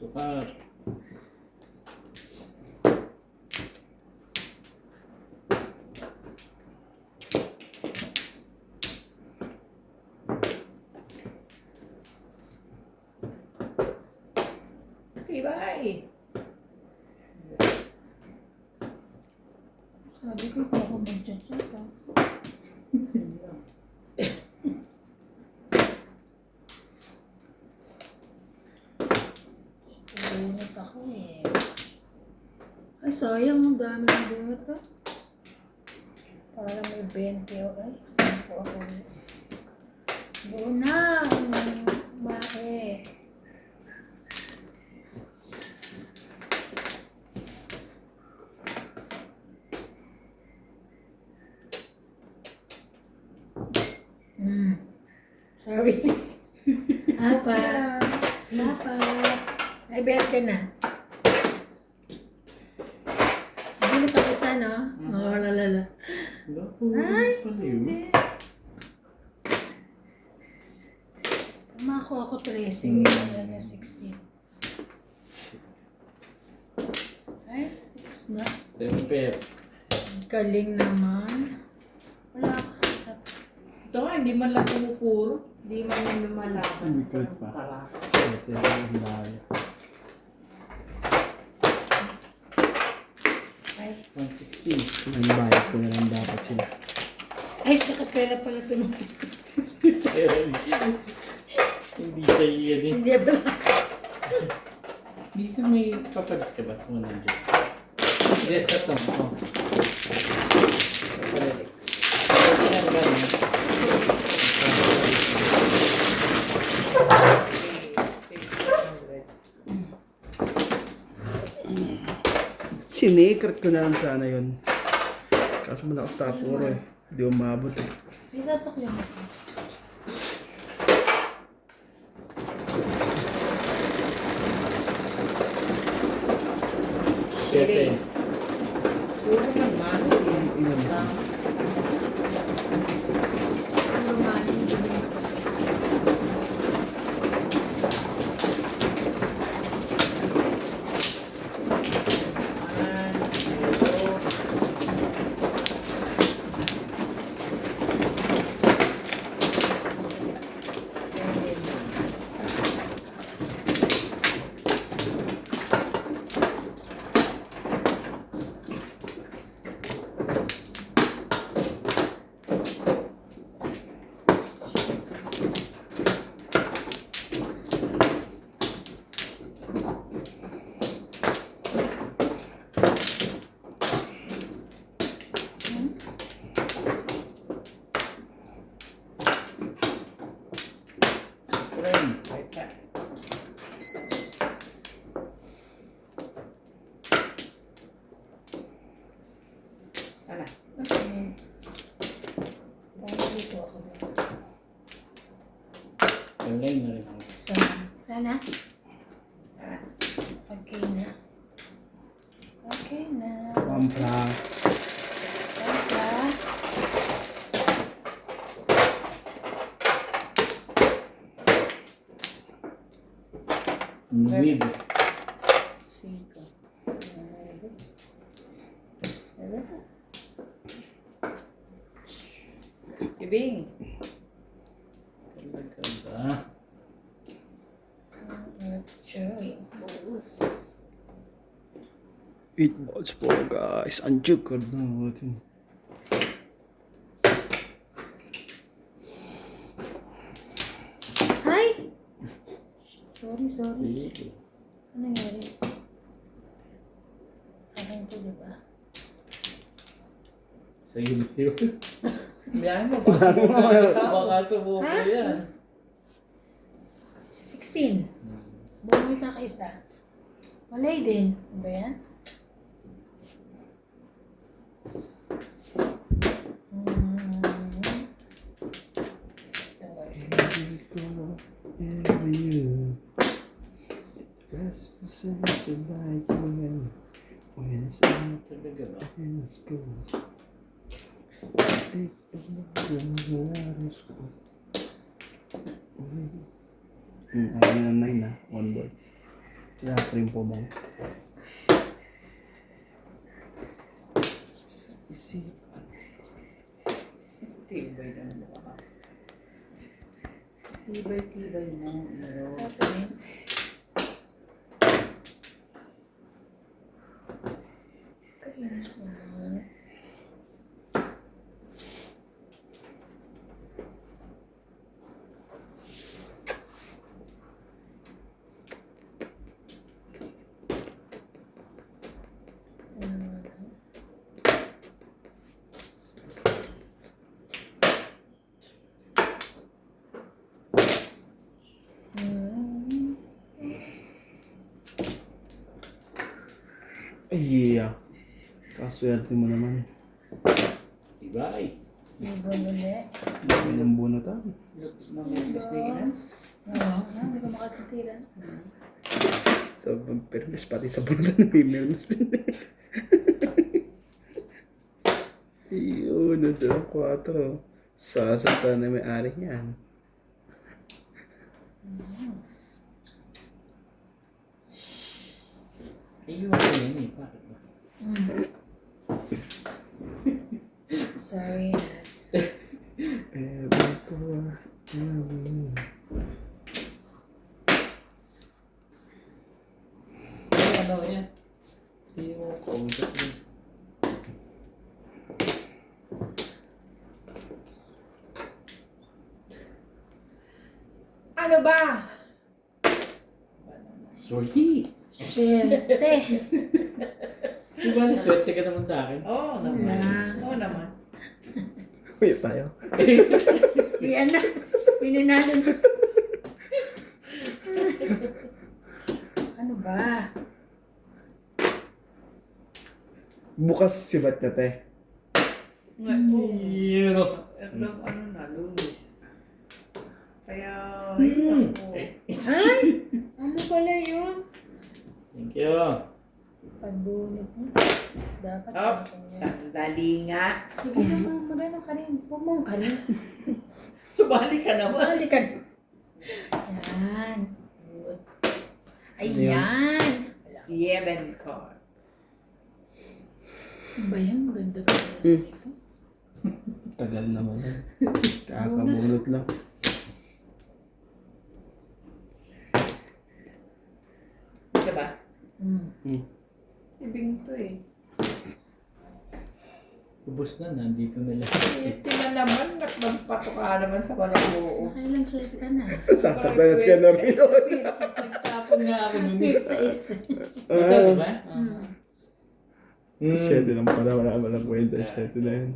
[SPEAKER 1] Tukar.
[SPEAKER 3] Tibay!
[SPEAKER 2] Sabi ko pa ako magtsatsaw. Bunot ako eh. Ay, sayang. Ang dami ng bunot ah. Para may 20 o ay. Saan po ako? Buna! Mae. Sorry. Apat. Apat. Ay, bet ka na. Hindi mo tapos no? Oo, lalala. Ay, hindi. Mako ako 13. Wala na 16. Ay, tapos na.
[SPEAKER 1] 7 pairs.
[SPEAKER 2] Galing naman. Wala ka.
[SPEAKER 3] Ito nga, hindi man lang pumupuro. Hindi man lang lumalaban.
[SPEAKER 4] Ang good pa.
[SPEAKER 3] Para.
[SPEAKER 4] Ito yung layo.
[SPEAKER 2] Ay,
[SPEAKER 1] 160.
[SPEAKER 4] Ang bayad ko na lang dapat sila.
[SPEAKER 2] ay, tsaka pera pala ito.
[SPEAKER 1] Hindi sa iya din.
[SPEAKER 2] Hindi ba?
[SPEAKER 1] Hindi sa may papalit ka ba sa 100? Yes, ito. Oh. Papalit. Papalit yan ganun.
[SPEAKER 4] Sinikret ko na lang sana yun. Kaso malakas tapuro eh. Hindi umabot eh.
[SPEAKER 2] Isasakyan ako.
[SPEAKER 1] Siyete.
[SPEAKER 3] Puro naman.
[SPEAKER 4] Ilan?
[SPEAKER 2] Lumani.
[SPEAKER 1] Right side.
[SPEAKER 3] Ano?
[SPEAKER 2] Okay. Dahil dito ako na.
[SPEAKER 1] Galing na rin ako.
[SPEAKER 2] So, na?
[SPEAKER 3] Ah,
[SPEAKER 2] Okay na. Okay na.
[SPEAKER 4] Pampla.
[SPEAKER 2] Pagka.
[SPEAKER 1] Nuwib.
[SPEAKER 3] 5. Ibing.
[SPEAKER 1] Talaga ba?
[SPEAKER 2] Joy. Balls.
[SPEAKER 4] 8 balls po guys. Ang jugod natin.
[SPEAKER 2] Hi! Sorry.
[SPEAKER 1] Sige.
[SPEAKER 2] Ano nangyari? Akin to, diba?
[SPEAKER 1] Sa'yo na yun.
[SPEAKER 3] Yan mo, baka
[SPEAKER 1] Baka sumuko
[SPEAKER 2] Ha?
[SPEAKER 1] yan.
[SPEAKER 2] 16. Bumalik ka isa. Walay din. Ano ba yan?
[SPEAKER 4] Every color, every you. Dress the same to like you and when it's all
[SPEAKER 1] Talaga ba?
[SPEAKER 4] in school. Take a look at the school. Ayun na 9 na. One boy. Kaya rin po bang. Isip.
[SPEAKER 3] tibay na mukha. Tibay mo. Ano?
[SPEAKER 2] Happening. Kainis naman.
[SPEAKER 4] Ay, yeah. Kaswerte mo naman.
[SPEAKER 1] Ibay.
[SPEAKER 2] Ibon ulit.
[SPEAKER 4] May ng bunutan.
[SPEAKER 3] Mamimiss na yun.
[SPEAKER 2] Oo, hindi ko makatitira.
[SPEAKER 4] So, permis pati sa bunutan may meron din. Yun, ito ang 4. Sasakta na may ari yan.
[SPEAKER 1] Ayun ako yun eh. Bakit ba?
[SPEAKER 2] Sorry, Nats.
[SPEAKER 4] Every color, every you.
[SPEAKER 1] Ay, ano yan? Hindi mo kausap yun.
[SPEAKER 3] Ano ba?
[SPEAKER 1] Swerte.
[SPEAKER 2] Swerte.
[SPEAKER 1] Di ba swerte ka naman sa akin?
[SPEAKER 3] Oo naman.
[SPEAKER 2] Wala.
[SPEAKER 3] Oo naman.
[SPEAKER 4] Uy, tayo.
[SPEAKER 2] Yan na. Pininalo na. Ano ba?
[SPEAKER 4] Bukas si Bat na te.
[SPEAKER 1] Yun o.
[SPEAKER 3] Ano na, Luis. Kaya,
[SPEAKER 2] Hmm.
[SPEAKER 3] ako.
[SPEAKER 2] Ay! Ano pala yun?
[SPEAKER 1] Thank you.
[SPEAKER 2] Pagbunot mo. Dapat sa
[SPEAKER 3] Up,
[SPEAKER 2] akin yan.
[SPEAKER 3] sandali nga.
[SPEAKER 2] Sige naman, magano ka rin. Huwag mong ka rin.
[SPEAKER 3] Subali ka naman.
[SPEAKER 2] Sali ka. Yan. Good. Ayan.
[SPEAKER 3] 7 card.
[SPEAKER 2] Ano ba yan? Maganda ka
[SPEAKER 4] Hmm.
[SPEAKER 2] ito.
[SPEAKER 4] Tagal naman. Kakabunot lang.
[SPEAKER 3] Diba?
[SPEAKER 2] Hmm.
[SPEAKER 3] Ibing to eh.
[SPEAKER 1] Ubus na, nandito na lang.
[SPEAKER 3] Tingnan naman, nagpapatoka naman sa balong
[SPEAKER 2] Nakailang swerte ka na.
[SPEAKER 4] Sasaktan na siya na rin.
[SPEAKER 1] Nagtapon nga ako nun.
[SPEAKER 2] Isa isa.
[SPEAKER 1] Ito, di ba?
[SPEAKER 4] Siyete lang pala, wala lang kwenta. Siyete na yun.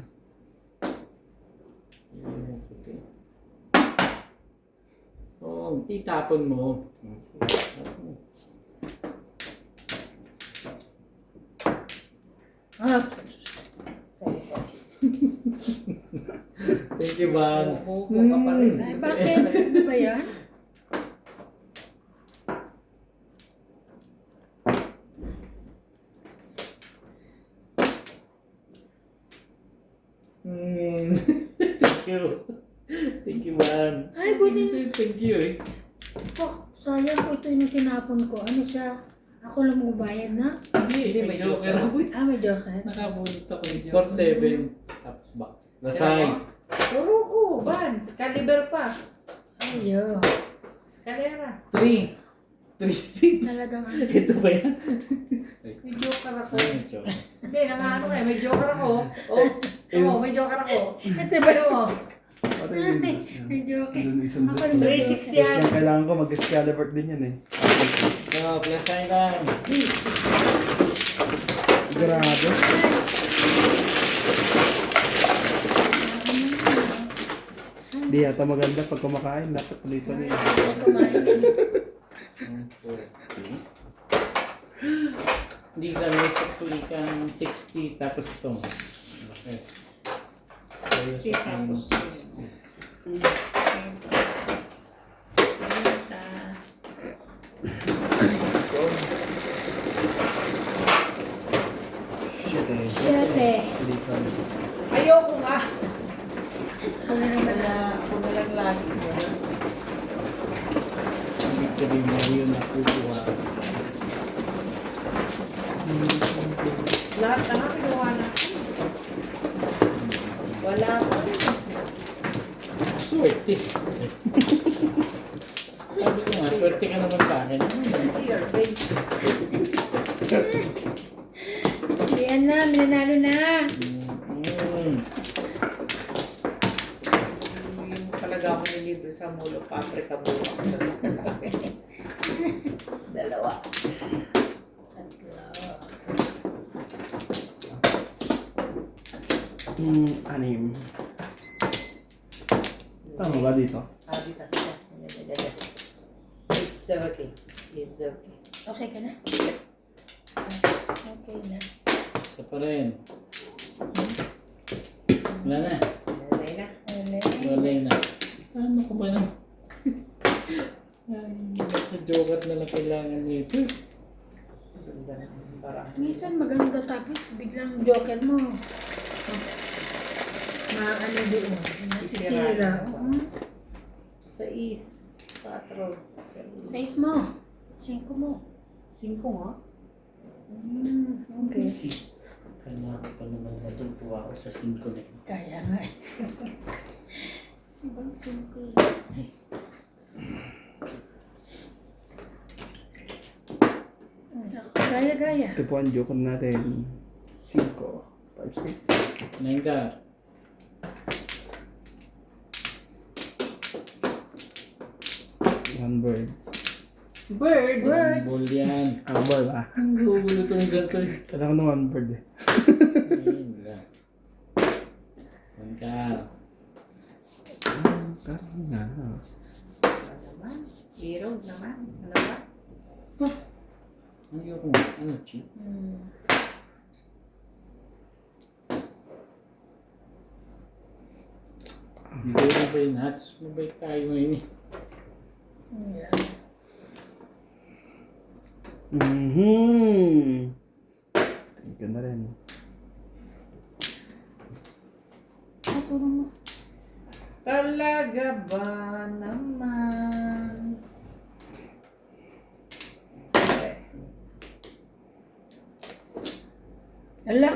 [SPEAKER 1] Oo, itapon mo.
[SPEAKER 2] Ah, sorry.
[SPEAKER 1] Thank you, Van.
[SPEAKER 3] Kuko ka pa rin.
[SPEAKER 2] Ay, bakit? Ano ba yan?
[SPEAKER 1] Thank you. Thank you, Van.
[SPEAKER 2] Ay, buti.
[SPEAKER 1] Thank you eh.
[SPEAKER 2] Oh, sayang po ito yung tinapon ko. Ano siya? Ako lang magbayad na?
[SPEAKER 1] Hindi, may joker ako eh.
[SPEAKER 2] Ah, may joker.
[SPEAKER 1] Nakabulit ako eh. 4-7. Tapos back. Nasay.
[SPEAKER 3] Puro ko, Vans. Caliber pa.
[SPEAKER 2] Ayo.
[SPEAKER 3] Scalera.
[SPEAKER 1] 3. 3-6.
[SPEAKER 2] Talagang ano.
[SPEAKER 1] Ito ba yan?
[SPEAKER 3] May joker ako.
[SPEAKER 1] Ay, may joke.
[SPEAKER 3] Hindi, nakaano kayo. May joker ako. Oh, may joker ako.
[SPEAKER 2] Ito ba?
[SPEAKER 3] Ano mo?
[SPEAKER 4] Pati yun.
[SPEAKER 2] May joker.
[SPEAKER 4] Doon isang
[SPEAKER 2] Ako
[SPEAKER 4] dress
[SPEAKER 2] rin
[SPEAKER 4] lang.
[SPEAKER 2] may
[SPEAKER 3] 3-6
[SPEAKER 2] joker.
[SPEAKER 3] yan.
[SPEAKER 4] Dress lang kailangan ko, mag-Excalibur din yan eh.
[SPEAKER 1] So, plus island.
[SPEAKER 4] Grabe. Di yata maganda pag kumakain. Dapat tuloy-tuloy.
[SPEAKER 2] Kumain.
[SPEAKER 1] 140. Hindi sa may sukli kang 60 tapos ito. Okay. So,
[SPEAKER 3] 60 tapos
[SPEAKER 1] 60.
[SPEAKER 4] Shit eh.
[SPEAKER 2] Siyete.
[SPEAKER 4] Hindi sa...
[SPEAKER 3] Ayoko nga.
[SPEAKER 2] Ako na naman na.
[SPEAKER 3] Ako na lang lagi.
[SPEAKER 1] Ibig sabihin mo yun nakukuha.
[SPEAKER 3] Lahat na nga pinuha na. Wala ko.
[SPEAKER 1] Swerte. Sabi ko nga, swerte ka naman sa akin.
[SPEAKER 3] Your face.
[SPEAKER 2] Yan na, nanalo na.
[SPEAKER 3] Yung talaga ako nilibre sa Mall of Africa buwak. Dalawa.
[SPEAKER 4] Anim. Tama ba dito?
[SPEAKER 3] Dito. It's okay. It's okay.
[SPEAKER 2] Okay ka na? Okay na.
[SPEAKER 1] Isa pa rin. Wala na.
[SPEAKER 3] Nalay na.
[SPEAKER 1] Wala na. Ano ko ba na? Ay, sa joker na lang kailangan nito.
[SPEAKER 3] Ganda ng parang.
[SPEAKER 2] Minsan maganda tapos biglang joker mo. Ano doon? Nasisira.
[SPEAKER 3] Sa is. 4. Sa is.
[SPEAKER 2] Size mo. 5 mo.
[SPEAKER 3] 5 nga.
[SPEAKER 2] Okay.
[SPEAKER 1] Kanya ko pa naman natutuwa ako sa 5 na yun.
[SPEAKER 2] Kaya nga eh. Ibang 5. Gaya-gaya.
[SPEAKER 4] Ito po ang joker natin. 5. 5 stick.
[SPEAKER 1] Nengar.
[SPEAKER 4] One bird.
[SPEAKER 3] Bird.
[SPEAKER 2] Bird.
[SPEAKER 1] Ball yan.
[SPEAKER 4] Bird ah.
[SPEAKER 1] Ang gugulo ito yung sarto.
[SPEAKER 4] Kailangan ng one bird eh.
[SPEAKER 1] Ayun lang. Nengar.
[SPEAKER 4] Parang nga.
[SPEAKER 3] Ano naman? Hero naman. Ano ba?
[SPEAKER 1] Ano yung ano, Chi? Bigay na ba yung hats? Mabait tayo ngayon eh.
[SPEAKER 4] Thank you na rin.
[SPEAKER 2] Tulong mo.
[SPEAKER 3] Talaga ba naman?
[SPEAKER 2] Ala.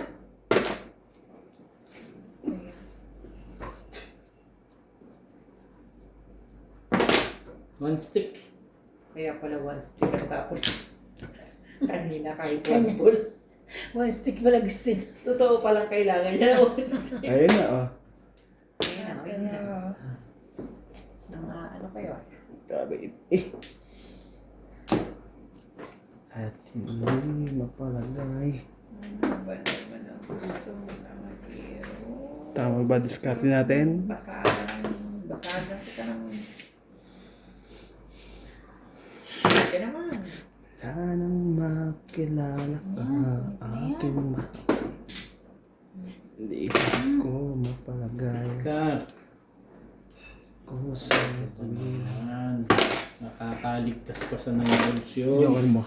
[SPEAKER 1] One stick.
[SPEAKER 3] Kaya pala one stick ang tapos. Kanina kahit one ball.
[SPEAKER 2] One stick pala gusto niya.
[SPEAKER 3] Totoo palang kailangan niya one stick.
[SPEAKER 4] Ayun na oh.
[SPEAKER 3] Ayun na. Ano kayo?
[SPEAKER 4] Grabe. At hindi mapalagay.
[SPEAKER 3] Ano ba naman ang gusto mo na mag-hero?
[SPEAKER 4] Tama ba diskarte natin?
[SPEAKER 3] Basahan kita ng... Sige naman.
[SPEAKER 4] Sanang makilala ka, aking mahal. Hindi ko mapalagay
[SPEAKER 1] Car.
[SPEAKER 4] ko sa tuwing.
[SPEAKER 1] Yan. Nakakaligtas pa sa nangyayon.
[SPEAKER 4] Joker mo.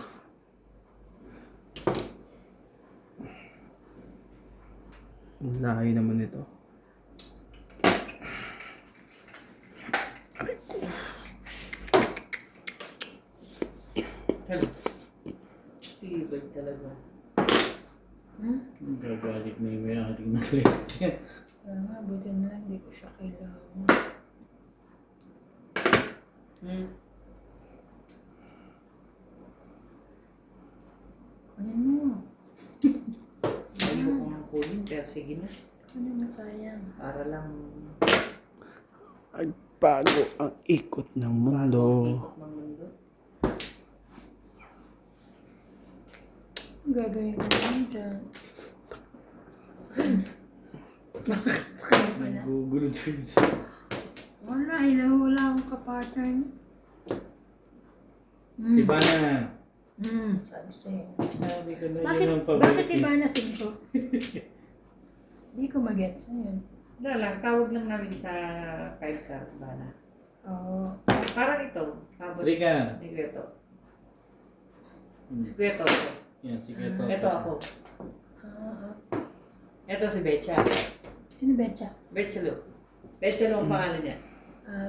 [SPEAKER 4] Ang layo naman ito.
[SPEAKER 3] Hello. Tibag talaga.
[SPEAKER 1] Gagalit na yung may-ari ng left yan.
[SPEAKER 2] Kaya nga, buti na lang, hindi ko siya kailangan. Kunin mo.
[SPEAKER 3] Ayaw ko ng kunin, pero sige na.
[SPEAKER 2] Kunin mo, sayang.
[SPEAKER 3] Para lang...
[SPEAKER 4] Bago ang ikot ng mundo.
[SPEAKER 3] Ikot ng mundo.
[SPEAKER 2] Ang gagawin ko lang dyan. Bakit ka pala?
[SPEAKER 1] Gugulo tayo sa...
[SPEAKER 2] Wala, inahula akong kapartner niya.
[SPEAKER 1] Iba na.
[SPEAKER 2] Sabi sa'yo.
[SPEAKER 1] Sabi ko na
[SPEAKER 2] Bakit,
[SPEAKER 1] yun ang
[SPEAKER 2] bakit
[SPEAKER 1] paborito.
[SPEAKER 2] iba na 5? Hindi ko mag-gets na yun.
[SPEAKER 3] Wala lang, tawag lang namin sa 5 card ba na.
[SPEAKER 2] Oo.
[SPEAKER 3] Parang ito.
[SPEAKER 1] Trika.
[SPEAKER 3] Si Kuya
[SPEAKER 1] Hmm.
[SPEAKER 3] Si Kuya ito.
[SPEAKER 1] Yan, sige to.
[SPEAKER 3] Ito ako.
[SPEAKER 2] Ah,
[SPEAKER 3] Ito si Betcha.
[SPEAKER 2] sino Betcha?
[SPEAKER 3] Betchalo. Betchalo ang pangalan niya.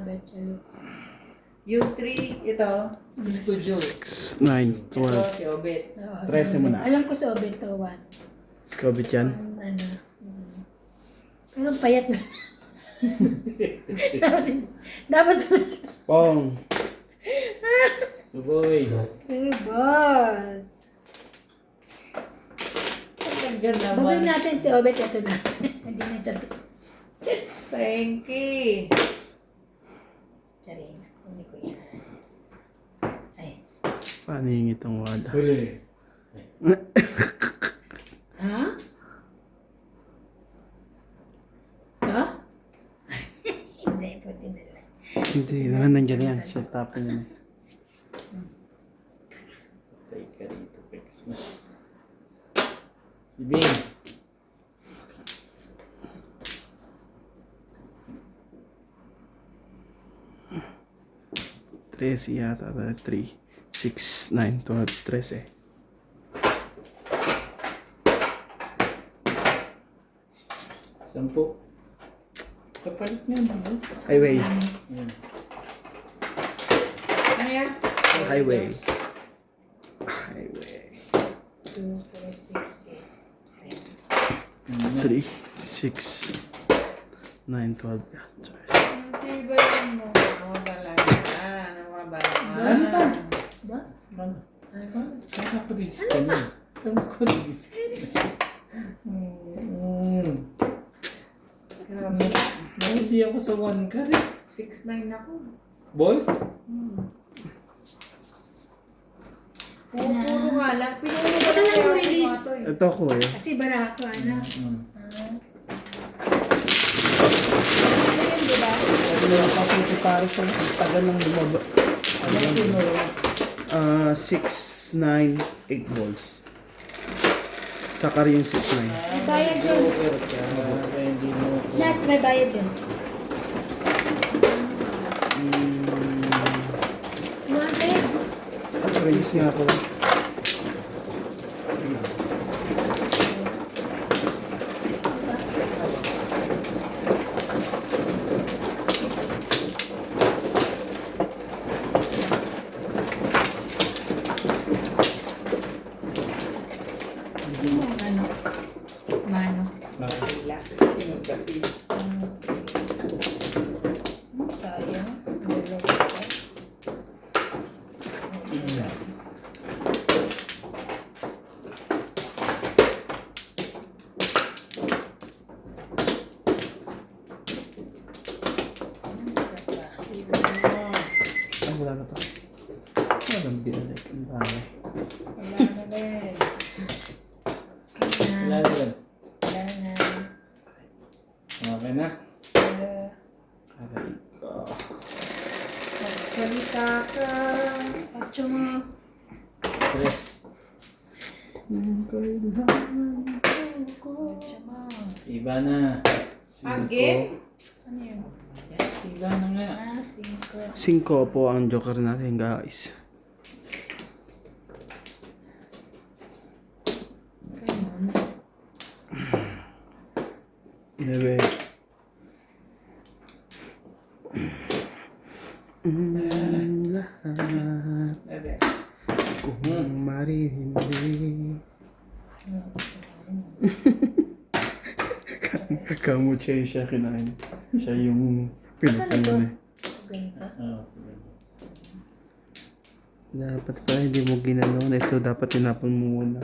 [SPEAKER 2] Betcha Lu.
[SPEAKER 3] Yung 3, ito, si Studio.
[SPEAKER 4] 9,
[SPEAKER 3] Ito
[SPEAKER 4] 12.
[SPEAKER 3] si Obet.
[SPEAKER 2] Oo,
[SPEAKER 4] 13 mo na.
[SPEAKER 2] Alam ko sa Obet to 1.
[SPEAKER 4] Scobit yan.
[SPEAKER 2] Ano. Pero payat na. dapat
[SPEAKER 4] Pong.
[SPEAKER 1] So boys.
[SPEAKER 2] boss.
[SPEAKER 3] Ang ganda
[SPEAKER 2] Bagay
[SPEAKER 3] naman.
[SPEAKER 2] natin si Obet. Ito na. Hindi na chat.
[SPEAKER 3] Senki.
[SPEAKER 2] Charing. Hindi ko yan. Ay.
[SPEAKER 4] Paano yung itong wada?
[SPEAKER 1] Huli.
[SPEAKER 2] Ha? Ha? Hindi, puti na lang.
[SPEAKER 4] Hindi, naman nandyan yan. Siya tapon yan.
[SPEAKER 1] Patay ka rito, Pex mo. Si Bing.
[SPEAKER 4] Tres yata. 3, 6, 9, 12, 13.
[SPEAKER 1] Sampo. Kapalit nga, bizo.
[SPEAKER 4] Highway.
[SPEAKER 1] Yan.
[SPEAKER 3] Ano yan?
[SPEAKER 4] Highway. Highway.
[SPEAKER 2] 2, 4, 6, 8, 10.
[SPEAKER 1] Yan.
[SPEAKER 4] 3, 6, 9, 12. Yeah,
[SPEAKER 3] Hindi ba yun mo?
[SPEAKER 2] Dos? Dos?
[SPEAKER 1] Ano?
[SPEAKER 2] Ano?
[SPEAKER 1] Nakapalis ka niya. Nakapalis ka niya. Hindi ako sa one ka rin.
[SPEAKER 3] 6'9" ako.
[SPEAKER 1] Balls?
[SPEAKER 3] Puro nga lang. Pinuno ko
[SPEAKER 2] Ito
[SPEAKER 3] lang
[SPEAKER 2] lang
[SPEAKER 3] kaya
[SPEAKER 2] yung release.
[SPEAKER 3] ako eh.
[SPEAKER 4] Ito ko eh.
[SPEAKER 2] Kasi barato, ano? Ano yun, di ba?
[SPEAKER 4] Sabi na kaputi para sa tagal ng lumaba.
[SPEAKER 3] Ano yung pinuno?
[SPEAKER 4] 6, 9, 8 balls. Sakar yung 6, 9.
[SPEAKER 2] May bayad yun.
[SPEAKER 1] Joker ka. Kaya hindi mo ako.
[SPEAKER 2] Chats, may bayad yun. Wanted.
[SPEAKER 4] Release nga ako.
[SPEAKER 2] Sino ang ano? Mano.
[SPEAKER 3] Relax. Sino gabi?
[SPEAKER 2] Sayang. Dalawa ko.
[SPEAKER 4] Ay, wala na to. Walang binalik. Ang dami.
[SPEAKER 3] Wala na din.
[SPEAKER 1] Wala na yun.
[SPEAKER 2] Wala na.
[SPEAKER 1] Okay na?
[SPEAKER 4] Aray ko.
[SPEAKER 3] Magsalita ka.
[SPEAKER 2] Ocho mo.
[SPEAKER 1] Tres.
[SPEAKER 2] Ocho mo.
[SPEAKER 1] Iba na.
[SPEAKER 3] Again?
[SPEAKER 2] Ano yun?
[SPEAKER 1] Iba na nga.
[SPEAKER 2] 5.
[SPEAKER 4] 5 po ang joker natin, guys.
[SPEAKER 2] Ganun.
[SPEAKER 4] 9. Lahat
[SPEAKER 3] Bebe.
[SPEAKER 4] kung maririnig. Kamot siya kinain. Siya yung pinapano eh.
[SPEAKER 2] Ganito.
[SPEAKER 1] Oh.
[SPEAKER 4] Dapat pala hindi mo ginanon. Ito dapat tinapon mo muna.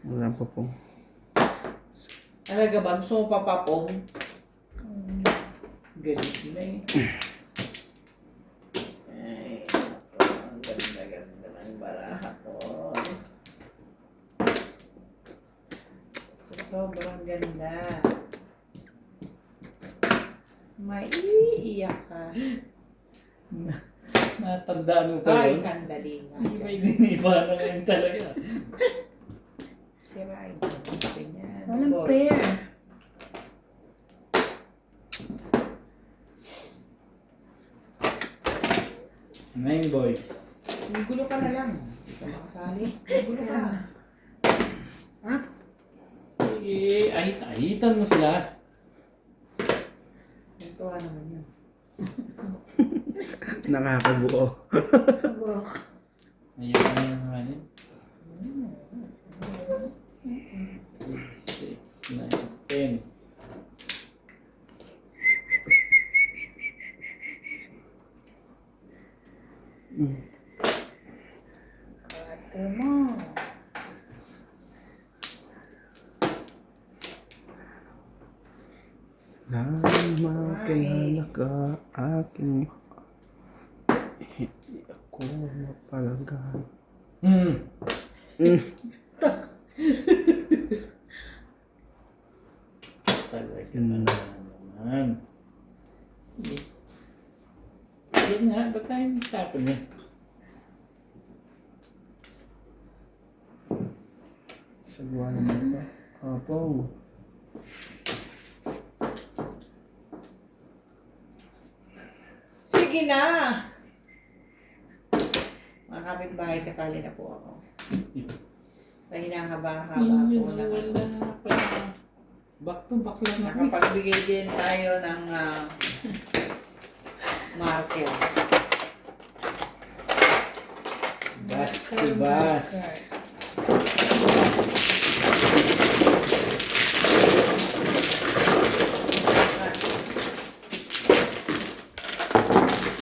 [SPEAKER 4] Wala pa po.
[SPEAKER 3] Talaga ba? Gusto mo papapong? Galit na eh. Ay, ang ganda ng baraha ko. Sobrang ganda. May iiyak ka.
[SPEAKER 1] Natandaan mo pa
[SPEAKER 3] Ay,
[SPEAKER 1] yun?
[SPEAKER 3] sandali nga.
[SPEAKER 1] Hindi ba idiniba na yan talaga?
[SPEAKER 3] Sira ito. Ganyan.
[SPEAKER 2] Walang
[SPEAKER 3] Boy.
[SPEAKER 2] pair.
[SPEAKER 1] Nine boys.
[SPEAKER 3] Gulo ka na lang. Hindi ka makasali. Gulo ka.
[SPEAKER 2] Ha?
[SPEAKER 1] Sige, ahitan mo sila.
[SPEAKER 3] Tuntuhan naman yun.
[SPEAKER 4] Nakakabuo.
[SPEAKER 2] Subok.
[SPEAKER 1] Ayun na yan nga yun. 6, 9, 10.
[SPEAKER 2] Ate mo.
[SPEAKER 4] Nang makilala ka aking hindi ako mapalagay.
[SPEAKER 1] Talaga naman. Sige. Sige nga, ba't tayo tapon niya?
[SPEAKER 4] Sagwa naman ka. Apo.
[SPEAKER 3] Sige na! Mga kapitbahay, kasali na po ako. Sa hinahaba-haba po na.
[SPEAKER 1] Wala pa. Back to back lang ako.
[SPEAKER 3] Nakapagbigay din tayo ng marker.
[SPEAKER 1] Bas to bas.